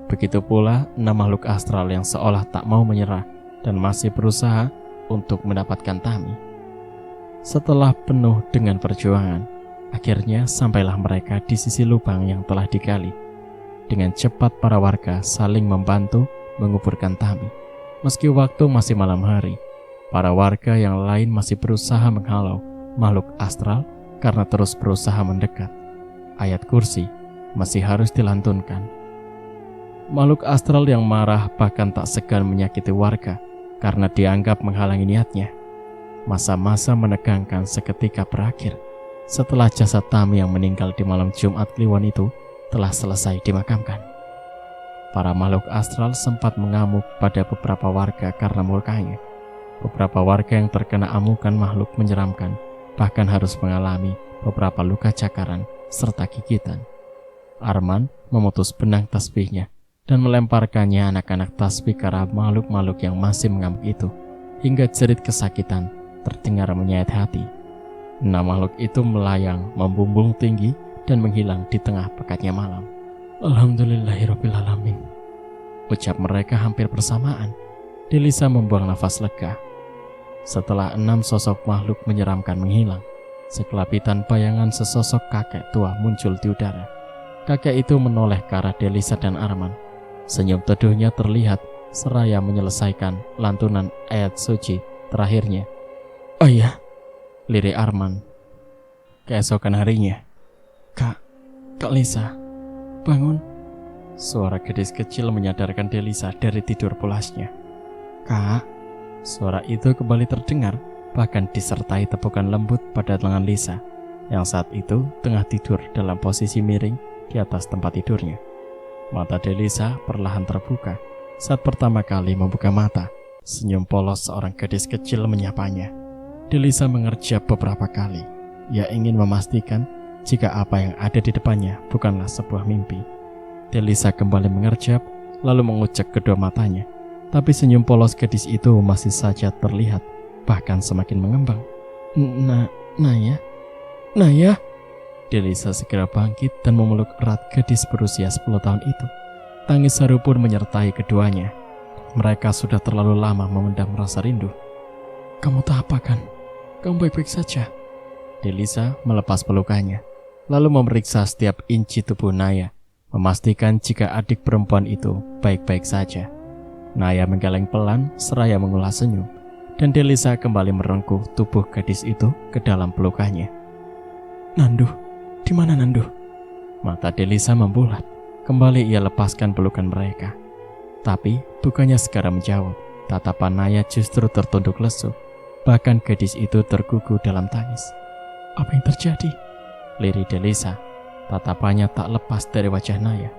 [SPEAKER 1] Begitu pula 6 makhluk astral yang seolah tak mau menyerah dan masih berusaha untuk mendapatkan Tami. Setelah penuh dengan perjuangan, akhirnya sampailah mereka di sisi lubang yang telah digali. Dengan cepat para warga saling membantu menguburkan Tami. Meski waktu masih malam hari, para warga yang lain masih berusaha menghalau makhluk astral karena terus berusaha mendekat. Ayat kursi masih harus dilantunkan. Makhluk astral yang marah bahkan tak segan menyakiti warga karena dianggap menghalangi niatnya. Masa-masa menegangkan seketika berakhir setelah jasad Tami yang meninggal di malam Jumat Kliwon itu telah selesai dimakamkan. Para makhluk astral sempat mengamuk pada beberapa warga karena murkanya. Beberapa warga yang terkena amukan makhluk menyeramkan bahkan harus mengalami beberapa luka cakaran serta gigitan. Arman memutus benang tasbihnya dan melemparkannya anak-anak tasbih ke arah makhluk-makhluk yang masih mengamuk itu, hingga jerit kesakitan terdengar menyayat hati. 6 makhluk itu melayang, membumbung tinggi dan menghilang di tengah pekatnya malam. Alhamdulillahirrabbilalamin, ucap mereka hampir bersamaan. Delisa membuang nafas lega. Setelah 6 sosok makhluk menyeramkan menghilang, sekelapitan bayangan sesosok kakek tua muncul di udara. Kakek itu menoleh ke arah Delisa dan Arman. Senyum teduhnya terlihat seraya menyelesaikan lantunan ayat suci terakhirnya. Ayah, lirik Arman. Keesokan harinya, Kak Lisa, bangun. Suara gadis kecil menyadarkan Delisa dari tidur pulasnya. Kak, suara itu kembali terdengar, bahkan disertai tepukan lembut pada lengan Lisa, yang saat itu tengah tidur dalam posisi miring di atas tempat tidurnya. Mata Delisa perlahan terbuka. Saat pertama kali membuka mata, senyum polos seorang gadis kecil menyapanya. Delisa mengerjap beberapa kali. Ia ingin memastikan jika apa yang ada di depannya bukanlah sebuah mimpi. Delisa kembali mengerjap, lalu mengucek kedua matanya. Tapi senyum polos gadis itu masih saja terlihat, bahkan semakin mengembang. Naya. Delisa segera bangkit dan memeluk erat gadis berusia 10 tahun itu. Tangis haru pun menyertai keduanya. Mereka sudah terlalu lama memendam rasa rindu. Kamu tak apa kan? Kamu baik-baik saja? Delisa melepas pelukannya, lalu memeriksa setiap inci tubuh Naya, memastikan jika adik perempuan itu baik-baik saja. Naya menggeleng pelan seraya mengulas senyum, dan Delisa kembali merengkuh tubuh gadis itu ke dalam pelukannya. Nandu, di mana Nandu? Mata Delisa membulat. Kembali ia lepaskan pelukan mereka. Tapi bukannya segera menjawab, tatapan Naya justru tertunduk lesu. Bahkan gadis itu tergugu dalam tangis. Apa yang terjadi? Lirik Delisa. Tatapannya tak lepas dari wajah Naya.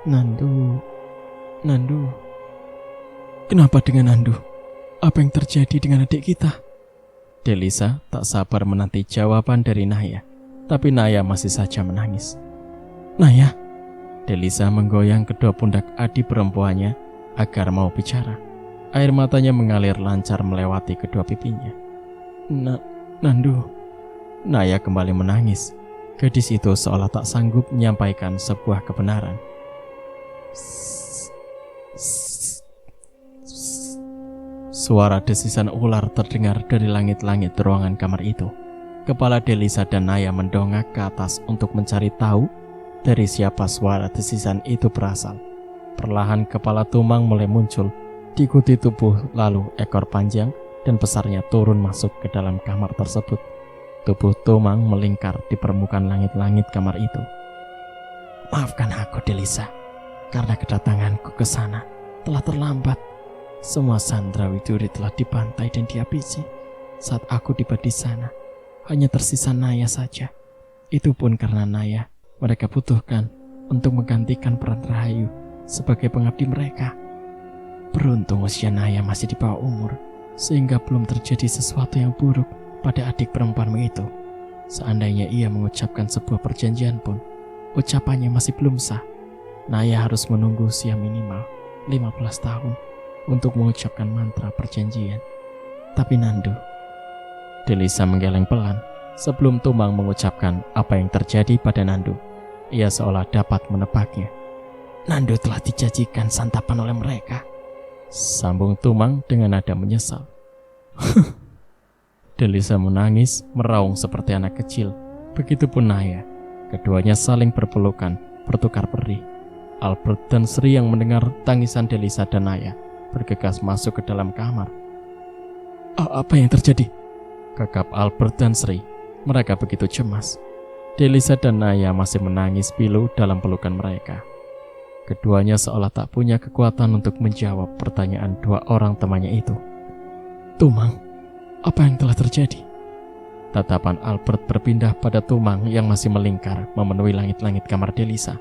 [SPEAKER 1] Nandu. Kenapa dengan Nandu? Apa yang terjadi dengan adik kita? Delisa tak sabar menanti jawaban dari Naya. Tapi Naya masih saja menangis. Naya. Delisa menggoyang kedua pundak adik perempuannya agar mau bicara. Air matanya mengalir lancar melewati kedua pipinya. Nandu. Naya kembali menangis. Gadis itu seolah tak sanggup menyampaikan sebuah kebenaran. Suara desisan ular terdengar dari langit-langit ruangan kamar itu. Kepala Delisa dan Naya mendongak ke atas untuk mencari tahu dari siapa suara desisan itu berasal. Perlahan kepala Tumang mulai muncul, diikuti tubuh lalu ekor panjang dan besarnya turun masuk ke dalam kamar tersebut. Tubuh Tumang melingkar di permukaan langit-langit kamar itu. Maafkan aku Delisa, karena kedatanganku ke sana telah terlambat. Semua Sandra Widuri telah dibantai dan dihabisi. Saat aku tiba di sana, hanya tersisa Naya saja. Itu pun karena Naya mereka butuhkan untuk menggantikan peran Rahayu sebagai pengabdi mereka. Beruntung usia Naya masih di bawah umur, sehingga belum terjadi sesuatu yang buruk pada adik perempuanmu itu. Seandainya ia mengucapkan sebuah perjanjian pun, ucapannya masih belum sah. Naya harus menunggu usia minimal 15 tahun untuk mengucapkan mantra perjanjian. Tapi Nandu. Delisa menggeleng pelan sebelum Tumang mengucapkan apa yang terjadi pada Nandu. Ia seolah dapat menebaknya. Nandu telah dijanjikan santapan oleh mereka, sambung Tumang dengan nada menyesal. Delisa menangis, meraung seperti anak kecil. Begitupun Naya. Keduanya saling berpelukan, bertukar perih. Albert dan Sri yang mendengar tangisan Delisa dan Naya bergegas masuk ke dalam kamar. Apa yang terjadi? Kakap Albert dan Sri. Mereka begitu cemas. Delisa dan Naya masih menangis pilu dalam pelukan mereka. Keduanya seolah tak punya kekuatan untuk menjawab pertanyaan dua orang temannya itu. Tumang, apa yang telah terjadi? Tatapan Albert berpindah pada Tumang yang masih melingkar memenuhi langit-langit kamar Delisa.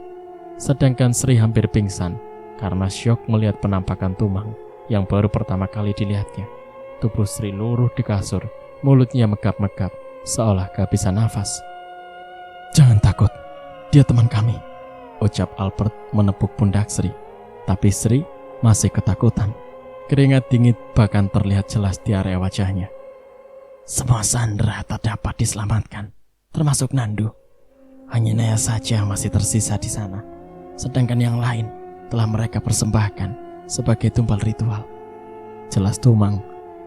[SPEAKER 1] Sedangkan Sri hampir pingsan karena syok melihat penampakan Tumang yang baru pertama kali dilihatnya. Tubuh Sri luruh di kasur, mulutnya megap-megap seolah kehabisan nafas. Jangan takut, dia teman kami, ucap Albert menepuk pundak Sri. Tapi Sri masih ketakutan. Keringat dingin bahkan terlihat jelas di area wajahnya. Semua sandera tak dapat diselamatkan, termasuk Nandu. Hanya Naya saja masih tersisa di sana, sedangkan yang lain telah mereka persembahkan sebagai tumpal ritual. Jelas Tumang,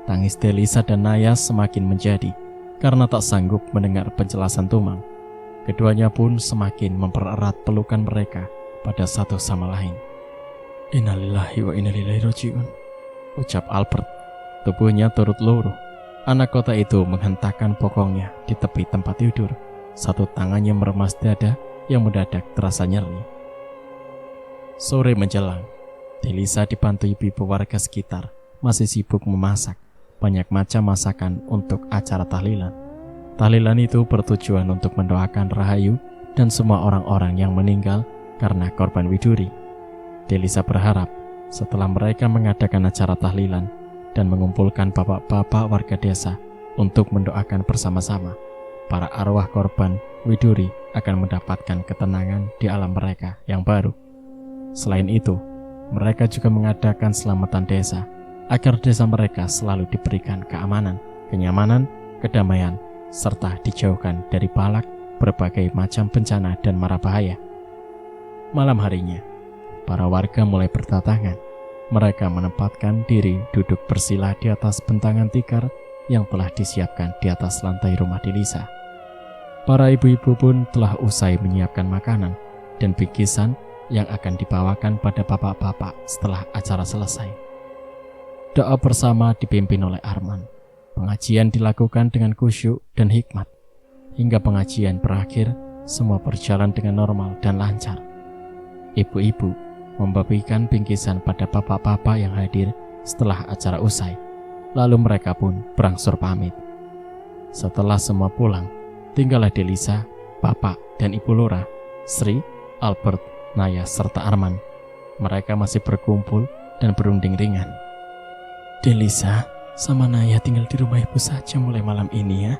[SPEAKER 1] tangis Delisa dan Naya semakin menjadi karena tak sanggup mendengar penjelasan Tumang. Keduanya pun semakin mempererat pelukan mereka pada satu sama lain. Innalillahi wa inna ilaihi raji'un, ucap Albert. Tubuhnya turut luruh. Anak kota itu menghentakkan bokongnya di tepi tempat tidur. Satu tangannya meremas dada yang mendadak terasa nyeri. Sore menjelang, Delisa dibantu ibu warga sekitar masih sibuk memasak banyak macam masakan untuk acara tahlilan. Tahlilan itu bertujuan untuk mendoakan Rahayu dan semua orang-orang yang meninggal karena korban Widuri. Delisa berharap setelah mereka mengadakan acara tahlilan dan mengumpulkan bapak-bapak warga desa untuk mendoakan bersama-sama, para arwah korban Widuri akan mendapatkan ketenangan di alam mereka yang baru. Selain itu, mereka juga mengadakan selamatan desa agar desa mereka selalu diberikan keamanan, kenyamanan, kedamaian, serta dijauhkan dari balak berbagai macam bencana dan mara bahaya. Malam harinya, para warga mulai berdatangan. Mereka menempatkan diri duduk bersila di atas bentangan tikar yang telah disiapkan di atas lantai rumah Delisa. Para ibu-ibu pun telah usai menyiapkan makanan dan bingkisan yang akan dibawakan pada bapak-bapak setelah acara selesai. Doa bersama dipimpin oleh Arman. Pengajian dilakukan dengan khusyuk dan hikmat. Hingga pengajian berakhir, semua berjalan dengan normal dan lancar. Ibu-ibu membagikan bingkisan pada bapak-bapak yang hadir setelah acara usai. Lalu mereka pun berangsur pamit. Setelah semua pulang, tinggallah Delisa, bapak dan ibu Lora, Sri, Albert, Naya serta Arman. Mereka masih berkumpul dan berunding ringan. Delisa sama Naya tinggal di rumah ibu saja mulai malam ini ya.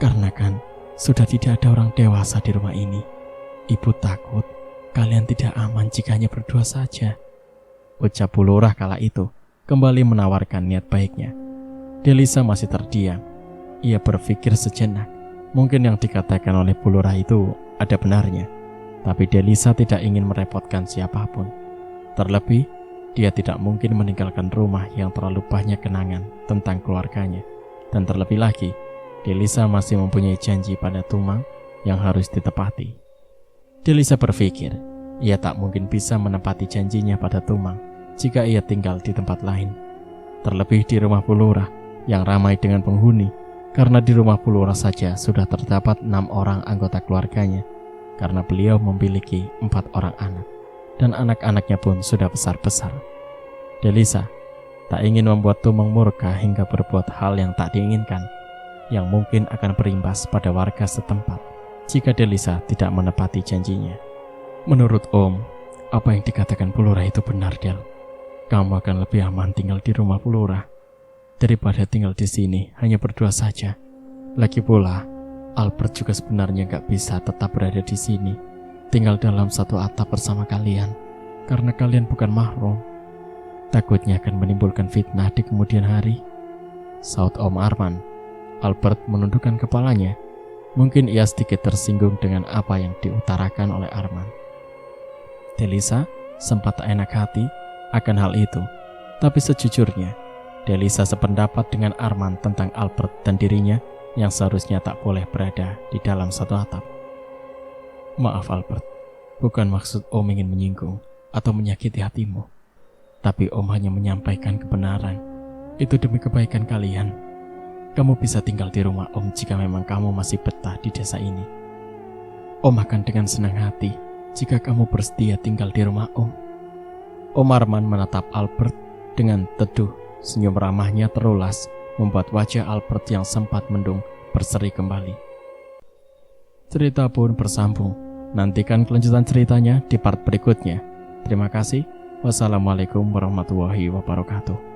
[SPEAKER 1] Karena kan sudah tidak ada orang dewasa di rumah ini. Ibu takut kalian tidak aman jika hanya berdua saja, ucap Bu Lurah kala itu, kembali menawarkan niat baiknya. Delisa masih terdiam. Ia berpikir sejenak, mungkin yang dikatakan oleh Bu Lurah itu ada benarnya. Tapi Delisa tidak ingin merepotkan siapapun. Terlebih, dia tidak mungkin meninggalkan rumah yang terlalu banyak kenangan tentang keluarganya. Dan terlebih lagi, Delisa masih mempunyai janji pada Tumang yang harus ditepati. Delisa berpikir, ia tak mungkin bisa menepati janjinya pada Tumang jika ia tinggal di tempat lain. Terlebih di rumah Bu Lurah yang ramai dengan penghuni, karena di rumah Bu Lurah saja sudah terdapat 6 orang anggota keluarganya, karena beliau memiliki 4 orang anak, dan anak-anaknya pun sudah besar-besar. Delisa tak ingin membuat Tumang murka hingga berbuat hal yang tak diinginkan, yang mungkin akan berimbas pada warga setempat jika Delisa tidak menepati janjinya. Menurut Om, apa yang dikatakan Bu Lurah itu benar, Del. Kamu akan lebih aman tinggal di rumah Bu Lurah daripada tinggal di sini hanya berdua saja. Lagi pula, Albert juga sebenarnya gak bisa tetap berada di sini, tinggal dalam satu atap bersama kalian, karena kalian bukan mahram. Takutnya akan menimbulkan fitnah di kemudian hari, saut Om Arman. Albert menundukkan kepalanya. Mungkin ia sedikit tersinggung dengan apa yang diutarakan oleh Arman. Delisa sempat tak enak hati akan hal itu, tapi sejujurnya Delisa sependapat dengan Arman tentang Albert dan dirinya yang seharusnya tak boleh berada di dalam satu atap. Maaf Albert, bukan maksud Om ingin menyinggung atau menyakiti hatimu, tapi Om hanya menyampaikan kebenaran. Itu demi kebaikan kalian. Kamu bisa tinggal di rumah Om jika memang kamu masih betah di desa ini. Om akan dengan senang hati jika kamu bersedia tinggal di rumah Om. Om Arman menatap Albert dengan teduh. Senyum ramahnya terulas, membuat wajah Albert yang sempat mendung berseri kembali. Cerita pun bersambung. Nantikan kelanjutan ceritanya di part berikutnya. Terima kasih. Wassalamualaikum warahmatullahi wabarakatuh.